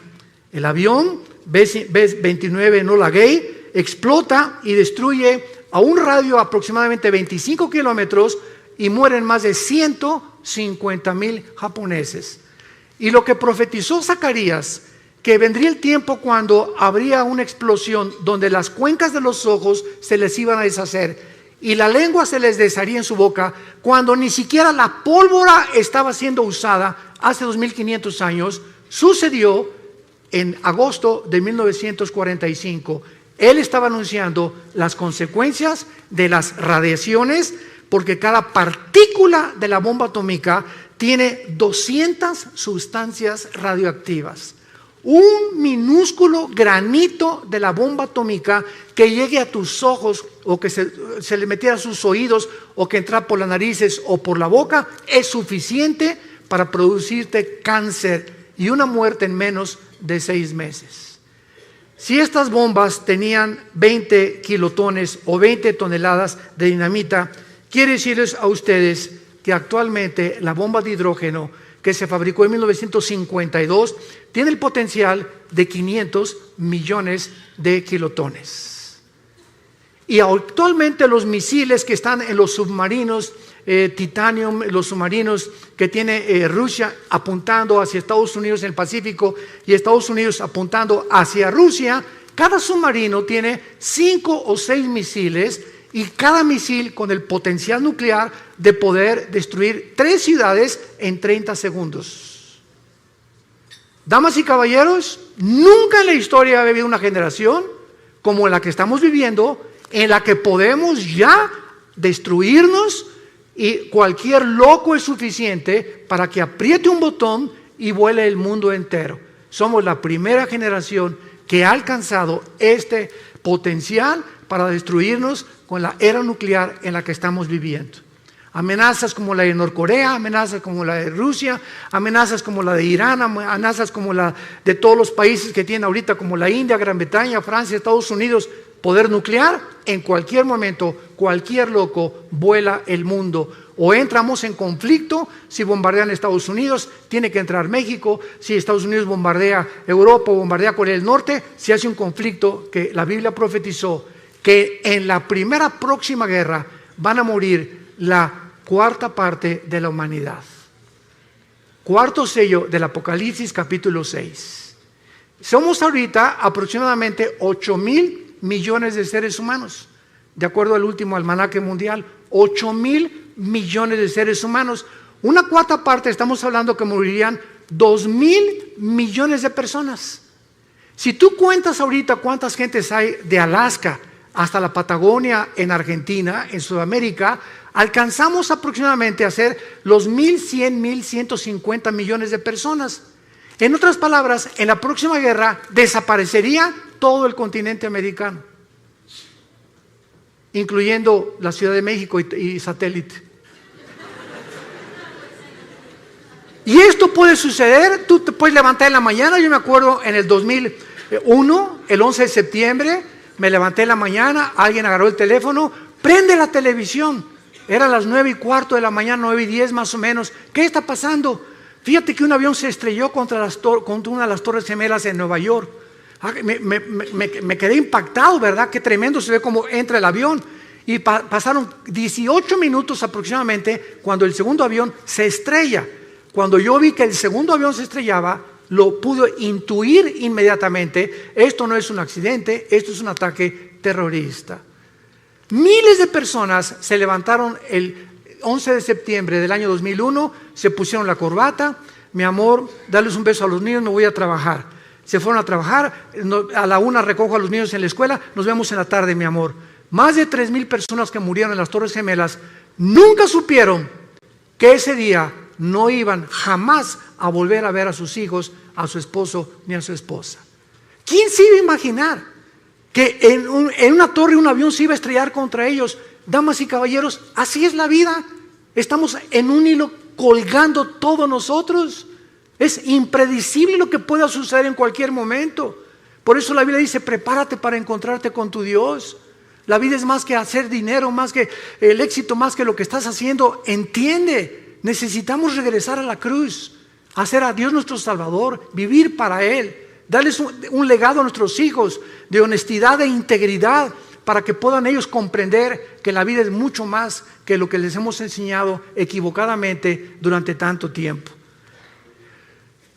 El avión B-29 Enola Gay explota y destruye a un radio aproximadamente 25 kilómetros y mueren más de 150,000 japoneses. Y lo que profetizó Zacarías, que vendría el tiempo cuando habría una explosión donde las cuencas de los ojos se les iban a deshacer y la lengua se les desharía en su boca, cuando ni siquiera la pólvora estaba siendo usada hace 2500 años, sucedió en agosto de 1945. Él estaba anunciando las consecuencias de las radiaciones, porque cada partícula de la bomba atómica tiene 200 sustancias radioactivas. Un minúsculo granito de la bomba atómica que llegue a tus ojos o que se le metiera a sus oídos o que entra por las narices o por la boca es suficiente para producirte cáncer y una muerte en menos de 6 meses. Si estas bombas tenían 20 kilotones o 20 toneladas de dinamita, quiero decirles a ustedes que actualmente la bomba de hidrógeno que se fabricó en 1952 tiene el potencial de 500 millones de kilotones. Y actualmente los misiles que están en los submarinos Titanium, los submarinos que tiene Rusia apuntando hacia Estados Unidos en el Pacífico y Estados Unidos apuntando hacia Rusia, cada submarino tiene 5 o 6 misiles y cada misil con el potencial nuclear de poder destruir 3 ciudades en 30 segundos. Damas y caballeros, nunca en la historia ha habido una generación como la que estamos viviendo, en la que podemos ya destruirnos y cualquier loco es suficiente para que apriete un botón y vuele el mundo entero. Somos la primera generación que ha alcanzado este potencial para destruirnos con la era nuclear en la que estamos viviendo. Amenazas como la de Norcorea, amenazas como la de Rusia, amenazas como la de Irán, amenazas como la de todos los países que tienen ahorita como la India, Gran Bretaña, Francia, Estados Unidos, poder nuclear. En cualquier momento, cualquier loco vuela el mundo. O entramos en conflicto, si bombardean Estados Unidos, tiene que entrar México. Si Estados Unidos bombardea Europa o bombardea Corea del Norte, se hace un conflicto que la Biblia profetizó que en la primera próxima guerra van a morir la 1/4 parte de la humanidad. 4º sello del Apocalipsis capítulo 6. Somos ahorita aproximadamente 8,000 millones de seres humanos, de acuerdo al último almanaque mundial. 8,000 millones de seres humanos. Una 1/4 parte, estamos hablando que morirían 2,000 millones de personas. Si tú cuentas ahorita cuántas gentes hay de Alaska hasta la Patagonia en Argentina, en Sudamérica, alcanzamos aproximadamente a ser los 1,100, 1,150 millones de personas. En otras palabras, en la próxima guerra desaparecería todo el continente americano, incluyendo la Ciudad de México y satélite. Y esto puede suceder, tú te puedes levantar en la mañana. Yo me acuerdo en el 2001, el 11 de septiembre, me levanté en la mañana, alguien agarró el teléfono, prende la televisión. Eran las 9:15 de la mañana, 9:10 más o menos. ¿Qué está pasando? Fíjate que un avión se estrelló contra una de las Torres Gemelas en Nueva York. Me quedé impactado, ¿verdad? Qué tremendo se ve cómo entra el avión. Y pasaron 18 minutos aproximadamente cuando el segundo avión se estrella. Cuando yo vi que el segundo avión se estrellaba, lo pude intuir inmediatamente. Esto no es un accidente, esto es un ataque terrorista. Miles de personas se levantaron el 11 de septiembre del año 2001, se pusieron la corbata. Mi amor, darles un beso a los niños, me voy a trabajar. Se fueron a trabajar, a la 1 recojo a los niños en la escuela, nos vemos en la tarde, mi amor. Más de 3,000 personas que murieron en las Torres Gemelas nunca supieron que ese día no iban jamás a volver a ver a sus hijos, a su esposo ni a su esposa. ¿Quién se iba a imaginar que en una torre un avión se iba a estrellar contra ellos? Damas y caballeros, así es la vida. Estamos en un hilo colgando todos nosotros. Es impredecible lo que pueda suceder en cualquier momento. Por eso la Biblia dice, prepárate para encontrarte con tu Dios. La vida es más que hacer dinero, más que el éxito, más que lo que estás haciendo. Entiende, necesitamos regresar a la cruz, hacer a Dios nuestro Salvador, vivir para Él, darles un legado a nuestros hijos de honestidad e integridad, para que puedan ellos comprender que la vida es mucho más que lo que les hemos enseñado equivocadamente durante tanto tiempo.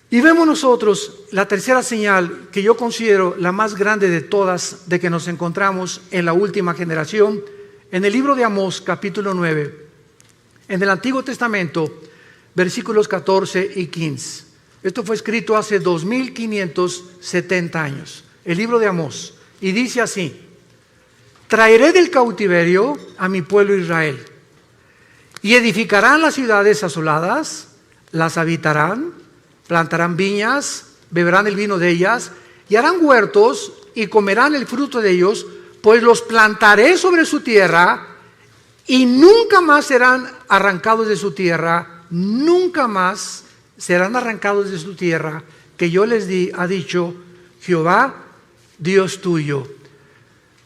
Y vemos nosotros la tercera señal, que yo considero la más grande de todas, de que nos encontramos en la última generación, en el libro de Amós, capítulo 9, en el Antiguo Testamento, versículos 14 y 15. Esto fue escrito hace 2570 años, el libro de Amós. y dice así: traeré del cautiverio a mi pueblo Israel, y edificarán las ciudades asoladas, las habitarán, plantarán viñas, beberán el vino de ellas, y harán huertos y comerán el fruto de ellos, pues los plantaré sobre su tierra y nunca más serán arrancados de su tierra, nunca más serán arrancados de su tierra que yo les di, ha dicho Jehová, Dios tuyo.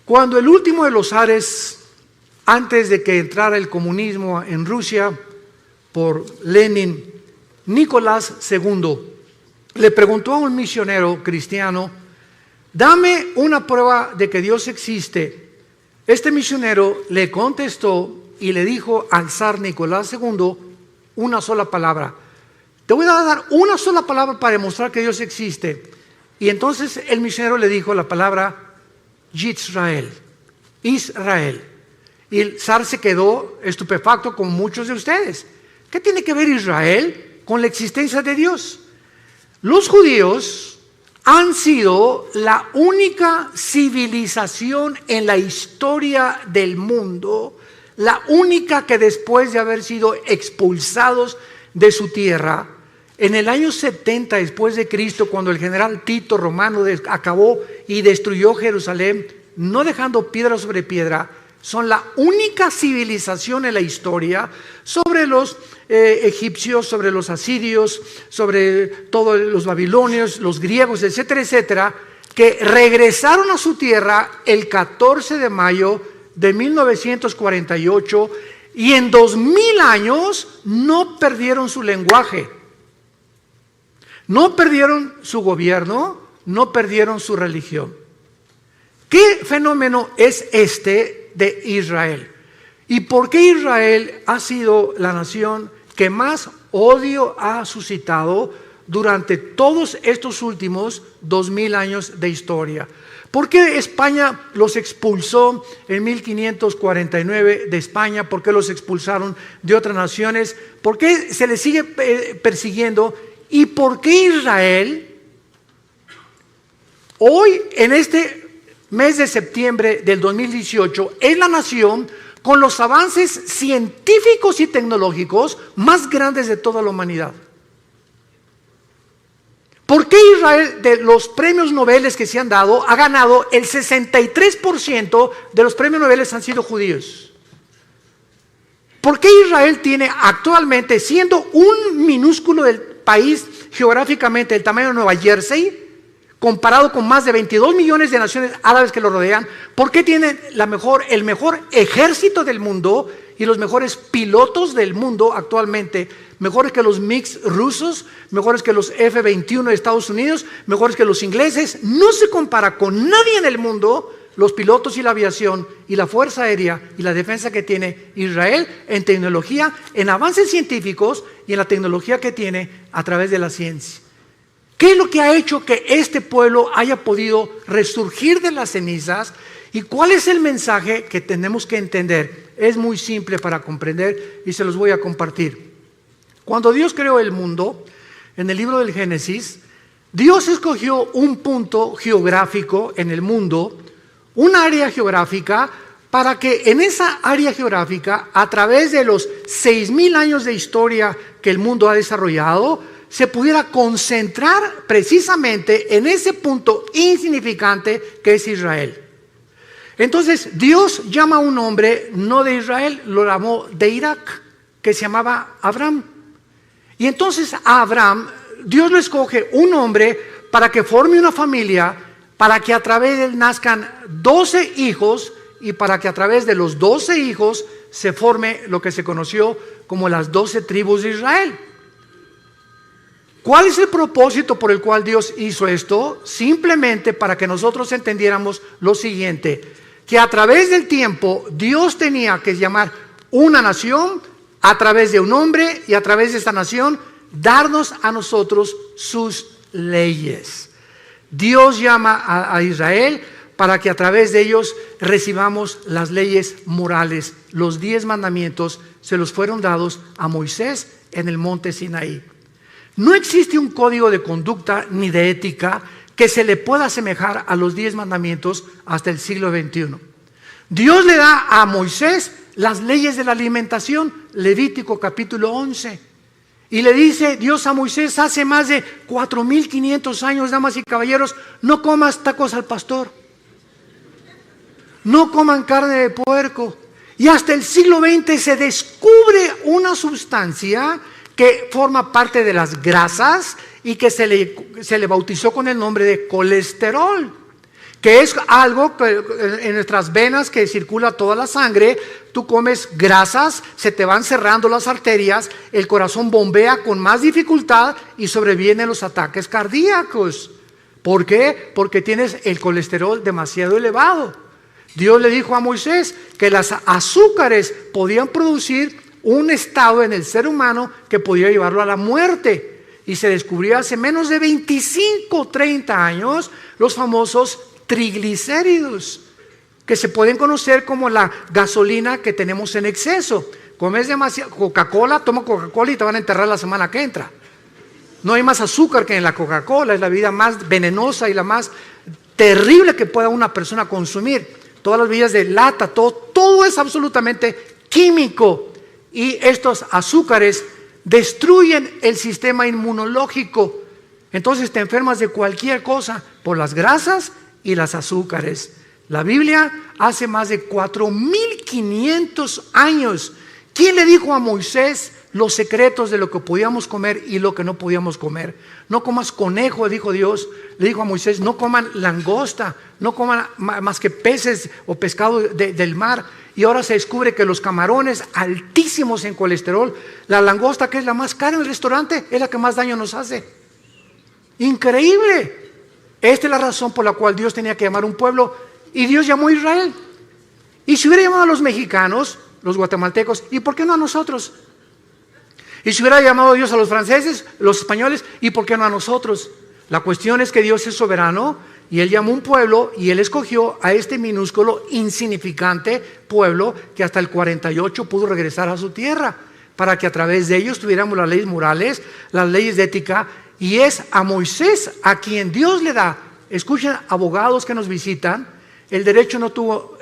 Cuando el último de los zares, antes de que entrara el comunismo en Rusia por Lenin, Nicolás II, le preguntó a un misionero cristiano: dame una prueba de que Dios existe. Este misionero le contestó y le dijo al zar Nicolás II una sola palabra: te voy a dar una sola palabra para demostrar que Dios existe. Y entonces el misionero le dijo la palabra Yisrael, Israel. Y el zar se quedó estupefacto, como muchos de ustedes. ¿Qué tiene que ver Israel con la existencia de Dios? Los judíos han sido la única civilización en la historia del mundo, la única que después de haber sido expulsados de su tierra, en el año 70 después de Cristo, cuando el general Tito romano acabó y destruyó Jerusalén, no dejando piedra sobre piedra, son la única civilización en la historia sobre los egipcios, sobre los asirios, sobre todos los babilonios, los griegos, etcétera, etcétera, que regresaron a su tierra el 14 de mayo de 1948 y en 2000 años no perdieron su lenguaje, no perdieron su gobierno, no perdieron su religión. ¿Qué fenómeno es este de Israel? ¿Y por qué Israel ha sido la nación que más odio ha suscitado durante todos estos últimos 2000 años de historia? ¿Por qué España los expulsó en 1549 de España? ¿Por qué los expulsaron de otras naciones? ¿Por qué se les sigue persiguiendo? ¿Y por qué Israel hoy, en este mes de septiembre del 2018, es la nación con los avances científicos y tecnológicos más grandes de toda la humanidad? ¿Por qué Israel, de los premios Nobel que se han dado, ha ganado el 63% de los premios Nobel han sido judíos? ¿Por qué Israel tiene actualmente, siendo un minúsculo del país geográficamente del tamaño de Nueva Jersey, comparado con más de 22 millones de naciones árabes que lo rodean, por qué tiene el mejor ejército del mundo y los mejores pilotos del mundo actualmente, mejores que los MiG rusos, mejores que los F-21 de Estados Unidos, mejores que los ingleses? No se compara con nadie en el mundo los pilotos y la aviación y la fuerza aérea y la defensa que tiene Israel en tecnología, en avances científicos y en la tecnología que tiene a través de la ciencia. ¿Qué es lo que ha hecho que este pueblo haya podido resurgir de las cenizas? ¿Y cuál es el mensaje que tenemos que entender? Es muy simple para comprender y se los voy a compartir. Cuando Dios creó el mundo, en el libro del Génesis, Dios escogió un punto geográfico en el mundo, un área geográfica, para que en esa área geográfica, a través de los 6,000 años de historia que el mundo ha desarrollado, se pudiera concentrar precisamente en ese punto insignificante que es Israel. Entonces Dios llama a un hombre, no de Israel, lo llamó de Irak, que se llamaba Abraham. Y entonces a Abraham, Dios le escoge un hombre para que forme una familia, para que a través de él nazcan 12 hijos y para que a través de los 12 hijos se forme lo que se conoció como las 12 tribus de Israel. ¿Cuál es el propósito por el cual Dios hizo esto? Simplemente para que nosotros entendiéramos lo siguiente, que a través del tiempo Dios tenía que llamar una nación a través de un hombre y a través de esta nación darnos a nosotros sus leyes. Dios llama a Israel para que a través de ellos recibamos las leyes morales. Los 10 mandamientos se los fueron dados a Moisés en el monte Sinaí. No existe un código de conducta ni de ética que se le pueda asemejar a los 10 mandamientos hasta el siglo XXI. Dios le da a Moisés las leyes de la alimentación, Levítico capítulo 11. Y le dice Dios a Moisés hace más de 4,500 años, damas y caballeros, no comas tacos al pastor, no coman carne de puerco. Y hasta el siglo XX se descubre una sustancia que forma parte de las grasas y que se le bautizó con el nombre de colesterol, que es algo que en nuestras venas que circula toda la sangre. Tú comes grasas, se te van cerrando las arterias, el corazón bombea con más dificultad y sobrevienen los ataques cardíacos. ¿Por qué? Porque tienes el colesterol demasiado elevado. Dios le dijo a Moisés que las azúcares podían producir un estado en el ser humano que podía llevarlo a la muerte. Y se descubrió hace menos de 25, 30 años los famosos triglicéridos, que se pueden conocer como la gasolina que tenemos en exceso. Comes demasiado Coca-Cola, toma Coca-Cola y te van a enterrar la semana que entra. No hay más azúcar que en la Coca-Cola, es la bebida más venenosa y la más terrible que pueda una persona consumir. Todas las bebidas de lata, todo es absolutamente químico. Y estos azúcares destruyen el sistema inmunológico. Entonces te enfermas de cualquier cosa por las grasas y las azúcares. La Biblia hace más de 4,500 años. ¿Quién le dijo a Moisés los secretos de lo que podíamos comer y lo que no podíamos comer? No comas conejo, dijo Dios. Le dijo a Moisés, no coman langosta, no coman más que peces o pescado del mar. Y ahora se descubre que los camarones altísimos en colesterol, la langosta, que es la más cara en el restaurante, es la que más daño nos hace. Increíble. Esta es la razón por la cual Dios tenía que llamar a un pueblo, y Dios llamó a Israel. Y si hubiera llamado a los mexicanos, los guatemaltecos, ¿y por qué no a nosotros? Y si hubiera llamado a Dios a los franceses, los españoles, ¿y por qué no a nosotros? La cuestión es que Dios es soberano y Él llamó un pueblo y Él escogió a este minúsculo, insignificante pueblo que hasta el 48 pudo regresar a su tierra, para que a través de ellos tuviéramos las leyes morales, las leyes de ética. Y es a Moisés a quien Dios le da. Escuchen, abogados que nos visitan, el derecho no tuvo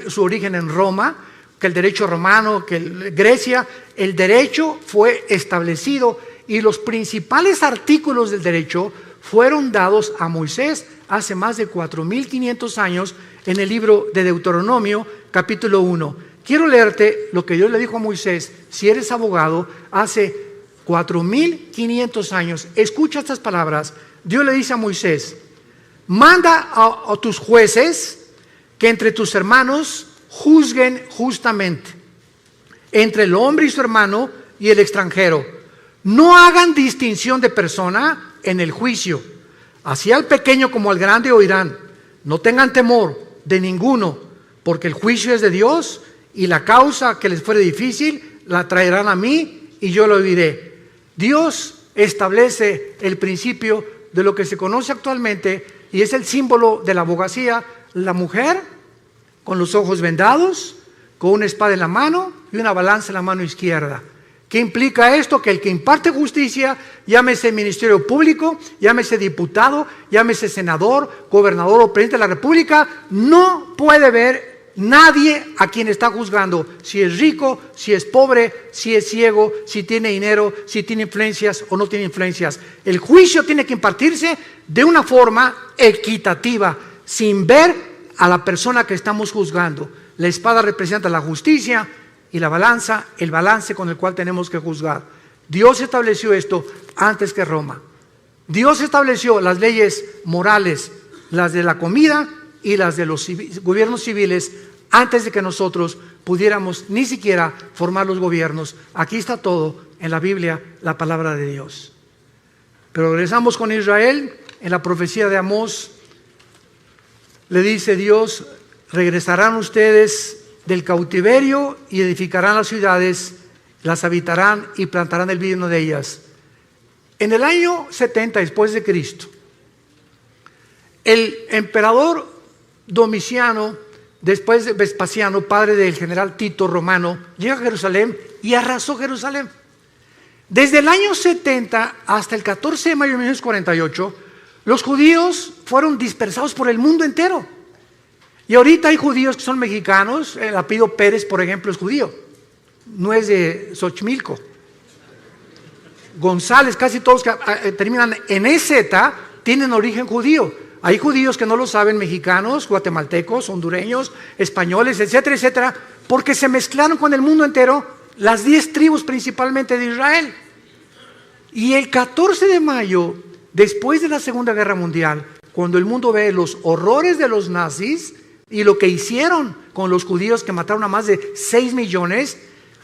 su origen en Roma, que el derecho romano, que Grecia. El derecho fue establecido y los principales artículos del derecho fueron dados a Moisés hace más de 4,500 años en el libro de Deuteronomio, capítulo 1. Quiero leerte lo que Dios le dijo a Moisés, si eres abogado, hace 4,500 años. Escucha estas palabras. Dios le dice a Moisés, manda a tus jueces que entre tus hermanos juzguen justamente, entre el hombre y su hermano y el extranjero. No hagan distinción de persona en el juicio. Así al pequeño como al grande oirán. No tengan temor de ninguno, porque el juicio es de Dios y la causa que les fuere difícil la traerán a mí y yo lo oiré. Dios establece el principio de lo que se conoce actualmente y es el símbolo de la abogacía, la mujer con los ojos vendados, con una espada en la mano y una balanza en la mano izquierda. ¿Qué implica esto? Que el que imparte justicia, llámese ministerio público, llámese diputado, llámese senador, gobernador o presidente de la república, no puede ver nadie a quien está juzgando, si es rico, si es pobre, si es ciego, si tiene dinero, si tiene influencias o no tiene influencias. El juicio tiene que impartirse de una forma equitativa, sin ver a la persona que estamos juzgando. La espada representa la justicia y la balanza, el balance con el cual tenemos que juzgar. Dios estableció esto antes que Roma. Dios estableció las leyes morales, las de la comida y las de los gobiernos civiles, antes de que nosotros pudiéramos ni siquiera formar los gobiernos. Aquí está todo en la Biblia, la palabra de Dios. Pero regresamos con Israel. En la profecía de Amós le dice Dios, regresarán ustedes del cautiverio y edificarán las ciudades, las habitarán y plantarán el vino de ellas. En el año 70 después de Cristo, el emperador Domiciano, después de Vespasiano, padre del general Tito romano, llega a Jerusalén y arrasó Jerusalén. Desde el año 70 hasta el 14 de mayo de 1948, Los judíos fueron dispersados por el mundo entero. Y ahorita hay judíos que son mexicanos. El apellido Pérez, por ejemplo, es judío. No es de Xochimilco. González, casi todos que terminan en EZ tienen origen judío. Hay judíos que no lo saben, mexicanos, guatemaltecos, hondureños, españoles, etcétera, etcétera, porque se mezclaron con el mundo entero, las 10 tribus principalmente de Israel. Y el 14 de mayo, después de la Segunda Guerra Mundial, cuando el mundo ve los horrores de los nazis y lo que hicieron con los judíos que mataron a más de 6 millones,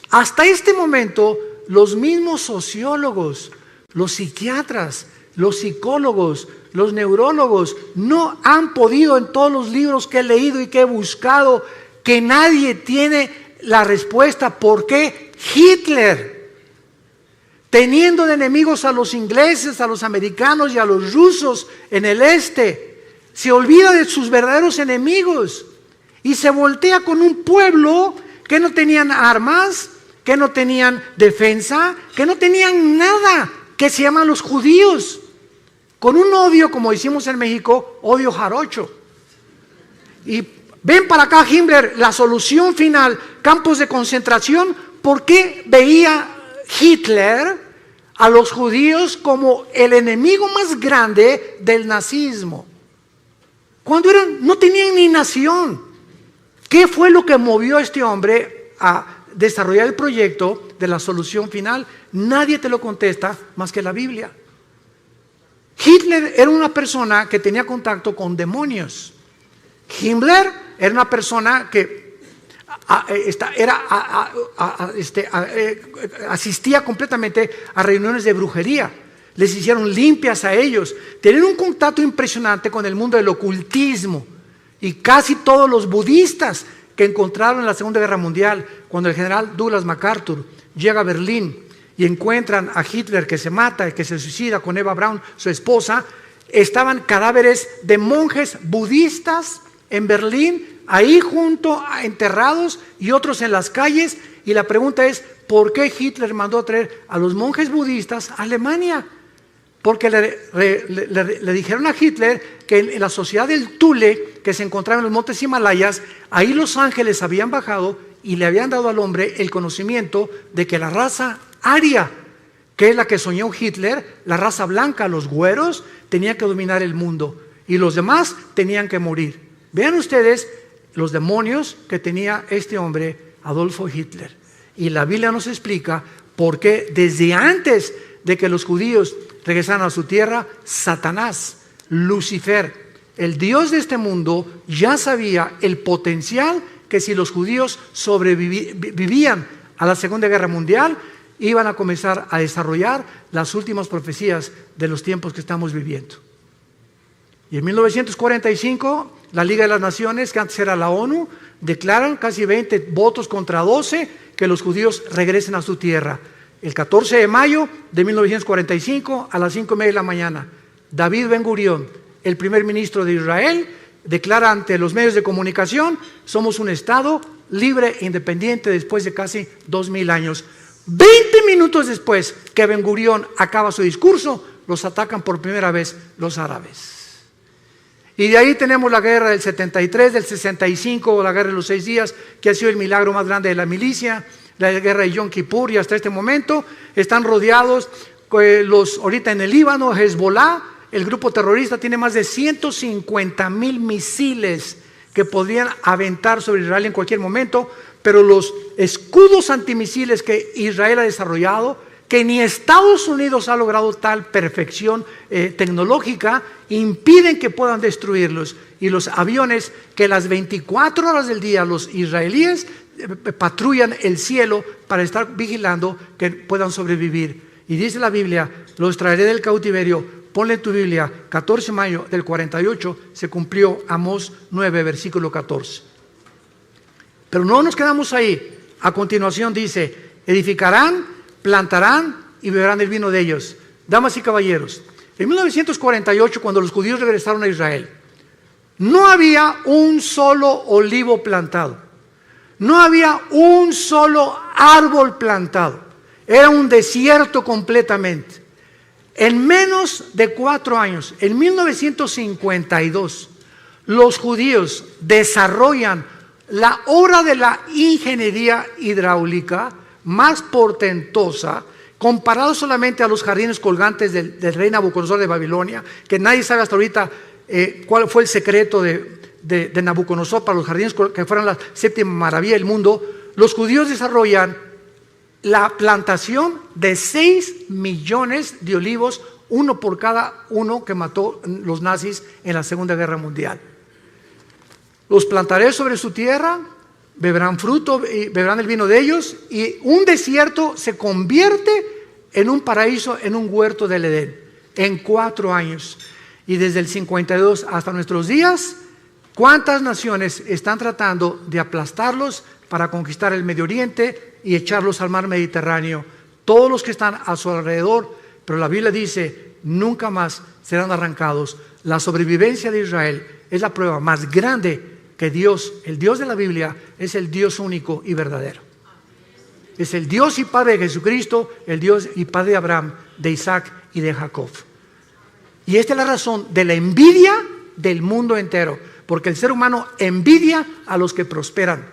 hasta este momento los mismos sociólogos, los psiquiatras, los psicólogos, los neurólogos no han podido, en todos los libros que he leído y que he buscado, que nadie tiene la respuesta. ¿Por qué Hitler, teniendo de enemigos a los ingleses, a los americanos y a los rusos en el este, se olvida de sus verdaderos enemigos y se voltea con un pueblo que no tenían armas, que no tenían defensa, que no tenían nada, que se llaman los judíos, con un odio, como decimos en México, odio jarocho? Y ven para acá, Himmler, la solución final, campos de concentración. ¿Por qué veía Hitler a los judíos como el enemigo más grande del nazismo? Cuando no tenían ni nación. ¿Qué fue lo que movió a este hombre a desarrollar el proyecto de la solución final? Nadie te lo contesta más que la Biblia. Hitler era una persona que tenía contacto con demonios. Himmler era una persona que asistía completamente a reuniones de brujería. Les hicieron limpias a ellos. Tenían un contacto impresionante con el mundo del ocultismo. Y casi todos los budistas que encontraron en la Segunda Guerra Mundial, cuando el general Douglas MacArthur llega a Berlín y encuentran a Hitler que se mata, que se suicida con Eva Braun, su esposa, estaban cadáveres de monjes budistas en Berlín, ahí junto, enterrados, y otros en las calles. Y la pregunta es, ¿por qué Hitler mandó a traer a los monjes budistas a Alemania? Porque le dijeron a Hitler que en la sociedad del Thule, que se encontraba en los montes Himalayas, ahí los ángeles habían bajado y le habían dado al hombre el conocimiento de que la raza aria, que es la que soñó Hitler, la raza blanca, los güeros, tenía que dominar el mundo y los demás tenían que morir. Vean ustedes los demonios que tenía este hombre, Adolfo Hitler. Y la Biblia nos explica por qué desde antes de que los judíos regresaran a su tierra, Satanás, Lucifer, el Dios de este mundo, ya sabía el potencial que si los judíos sobrevivían a la Segunda Guerra Mundial, iban a comenzar a desarrollar las últimas profecías de los tiempos que estamos viviendo. Y en 1945, la Liga de las Naciones, que antes era la ONU, declaran casi 20 votos contra 12 que los judíos regresen a su tierra. El 14 de mayo de 1945, a las 5:30 de la mañana, David Ben Gurión, el primer ministro de Israel, declara ante los medios de comunicación: somos un Estado libre e independiente después de casi 2000 años. 20 minutos después que Ben Gurión acaba su discurso, los atacan por primera vez los árabes. Y de ahí tenemos la guerra del 73, del 65, la guerra de los 6 días, que ha sido el milagro más grande de la milicia, la guerra de Yom Kippur, y hasta este momento están rodeados ahorita en el Líbano, Hezbollah, el grupo terrorista, tiene más de 150,000 misiles que podrían aventar sobre Israel en cualquier momento, pero los escudos antimisiles que Israel ha desarrollado, que ni Estados Unidos ha logrado tal perfección tecnológica, impiden que puedan destruirlos. Y los aviones que las 24 horas del día los israelíes patrullan el cielo para estar vigilando que puedan sobrevivir. Y dice la Biblia: los traeré del cautiverio. Ponle en tu Biblia, 14 de mayo del 48, se cumplió Amós 9, versículo 14. Pero no nos quedamos ahí. A continuación dice: edificarán, plantarán y beberán el vino de ellos. Damas y caballeros, en 1948, cuando los judíos regresaron a Israel, no había un solo olivo plantado, no había un solo árbol plantado, era un desierto completamente. En menos de 4 años, en 1952, los judíos desarrollan la obra de la ingeniería hidráulica más portentosa, comparado solamente a los jardines colgantes del rey Nabucodonosor de Babilonia, que nadie sabe hasta ahorita cuál fue el secreto de Nabucodonosor para los jardines que fueran la séptima maravilla del mundo. Los judíos desarrollan la plantación de 6 millones de olivos, uno por cada uno que mató los nazis en la Segunda Guerra Mundial. Los plantaré sobre su tierra, beberán fruto y beberán el vino de ellos, y un desierto se convierte en un paraíso, en un huerto del Edén, en 4 años. Y desde el 52 hasta nuestros días, ¿cuántas naciones están tratando de aplastarlos para conquistar el Medio Oriente y echarlos al mar Mediterráneo? Todos los que están a su alrededor, pero la Biblia dice, nunca más serán arrancados. La sobrevivencia de Israel es la prueba más grande que Dios, el Dios de la Biblia, es el Dios único y verdadero. Es el Dios y Padre de Jesucristo, el Dios y Padre de Abraham, de Isaac y de Jacob. Y esta es la razón de la envidia del mundo entero, porque el ser humano envidia a los que prosperan.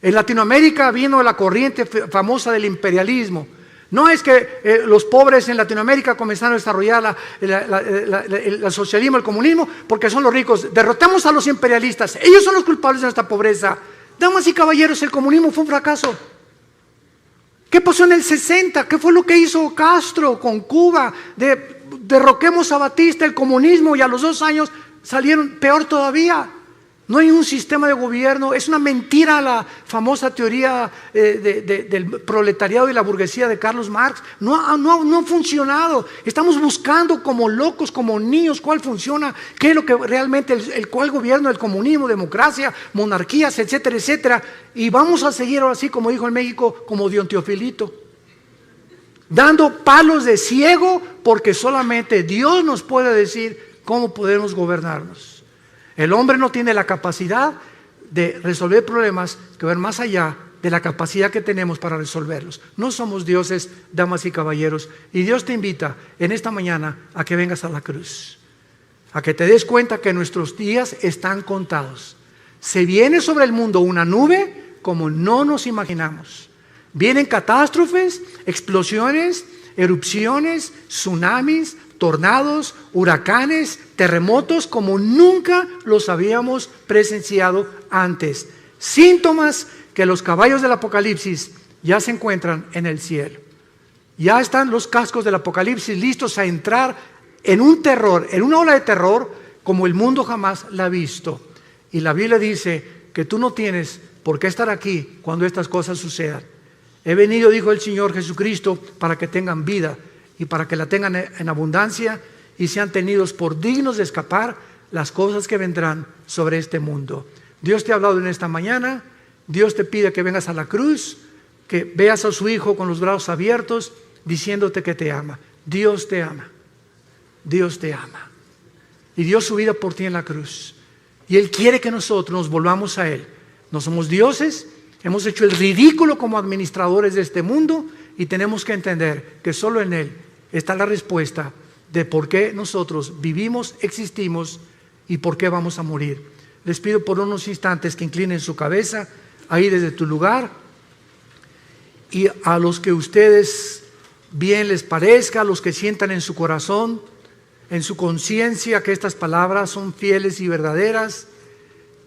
En Latinoamérica vino la corriente famosa del imperialismo. No es que los pobres en Latinoamérica comenzaron a desarrollar el socialismo, el comunismo, porque son los ricos. Derrotemos a los imperialistas. Ellos son los culpables de nuestra pobreza. Damas y caballeros, el comunismo fue un fracaso. ¿Qué pasó en el 60? ¿Qué fue lo que hizo Castro con Cuba? Derroquemos a Batista, el comunismo, y a los 2 años salieron peor todavía. No hay un sistema de gobierno. Es una mentira la famosa teoría del proletariado y la burguesía de Carlos Marx. No ha funcionado. Estamos buscando como locos, como niños, cuál funciona, qué es lo que realmente, cuál gobierno, el comunismo, democracia, monarquías, etcétera, etcétera. Y vamos a seguir ahora sí, como dijo en México, como Don Teofilito, dando palos de ciego, porque solamente Dios nos puede decir cómo podemos gobernarnos. El hombre no tiene la capacidad de resolver problemas que van más allá de la capacidad que tenemos para resolverlos. No somos dioses, damas y caballeros, y Dios te invita en esta mañana a que vengas a la cruz, a que te des cuenta que nuestros días están contados. Se viene sobre el mundo una nube como no nos imaginamos. Vienen catástrofes, explosiones, erupciones, tsunamis, tornados, huracanes, terremotos como nunca los habíamos presenciado antes. Síntomas que los caballos del Apocalipsis ya se encuentran en el cielo. Ya están los cascos del Apocalipsis listos a entrar en un terror, en una ola de terror como el mundo jamás la ha visto. Y la Biblia dice que tú no tienes por qué estar aquí cuando estas cosas sucedan. He venido, dijo el Señor Jesucristo, para que tengan vida y para que la tengan en abundancia y sean tenidos por dignos de escapar las cosas que vendrán sobre este mundo. Dios te ha hablado en esta mañana. Dios te pide que vengas a la cruz, que veas a su Hijo con los brazos abiertos, diciéndote que te ama. Dios te ama. Dios te ama. Y dio su vida por ti en la cruz. Y Él quiere que nosotros nos volvamos a Él. No somos dioses, hemos hecho el ridículo como administradores de este mundo y tenemos que entender que solo en Él está la respuesta de por qué nosotros vivimos, existimos y por qué vamos a morir. Les pido por unos instantes que inclinen su cabeza ahí desde tu lugar, y a los que ustedes bien les parezca, a los que sientan en su corazón, en su conciencia que estas palabras son fieles y verdaderas,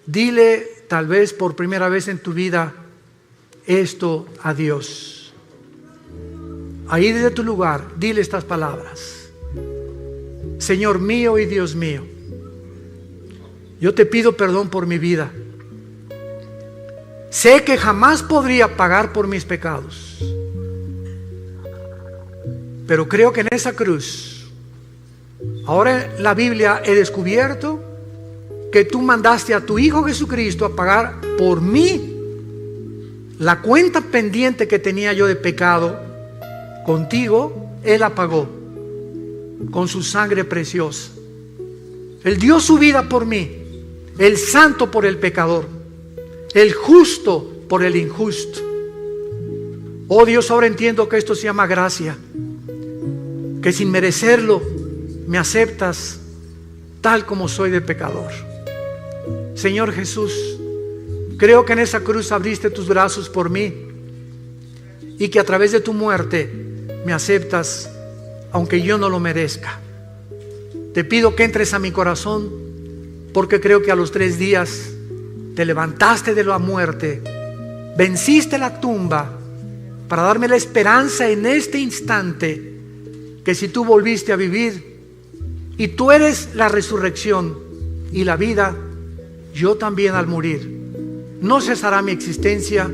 dile tal vez por primera vez en tu vida esto a Dios. Ahí desde tu lugar, dile estas palabras: Señor mío y Dios mío, yo te pido perdón por mi vida. Sé que jamás podría pagar por mis pecados, pero creo que en esa cruz, ahora en la Biblia he descubierto que tú mandaste a tu Hijo Jesucristo a pagar por mí la cuenta pendiente que tenía yo de pecado. Contigo Él la pagó con su sangre preciosa. Él dio su vida por mí, el santo por el pecador, el justo por el injusto. Oh Dios, ahora entiendo que esto se llama gracia, que sin merecerlo me aceptas tal como soy de pecador. Señor Jesús, creo que en esa cruz abriste tus brazos por mí y que a través de tu muerte me aceptas aunque yo no lo merezca. Te pido que entres a mi corazón, porque creo que a los 3 días te levantaste de la muerte, venciste la tumba para darme la esperanza en este instante que si tú volviste a vivir y tú eres la resurrección y la vida, yo también al morir no cesará mi existencia,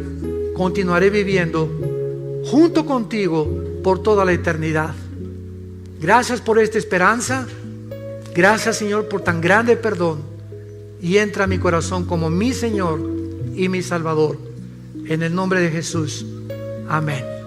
continuaré viviendo junto contigo por toda la eternidad. Gracias por esta esperanza. Gracias, Señor, por tan grande perdón, y entra a mi corazón como mi Señor y mi Salvador. En el nombre de Jesús. Amén.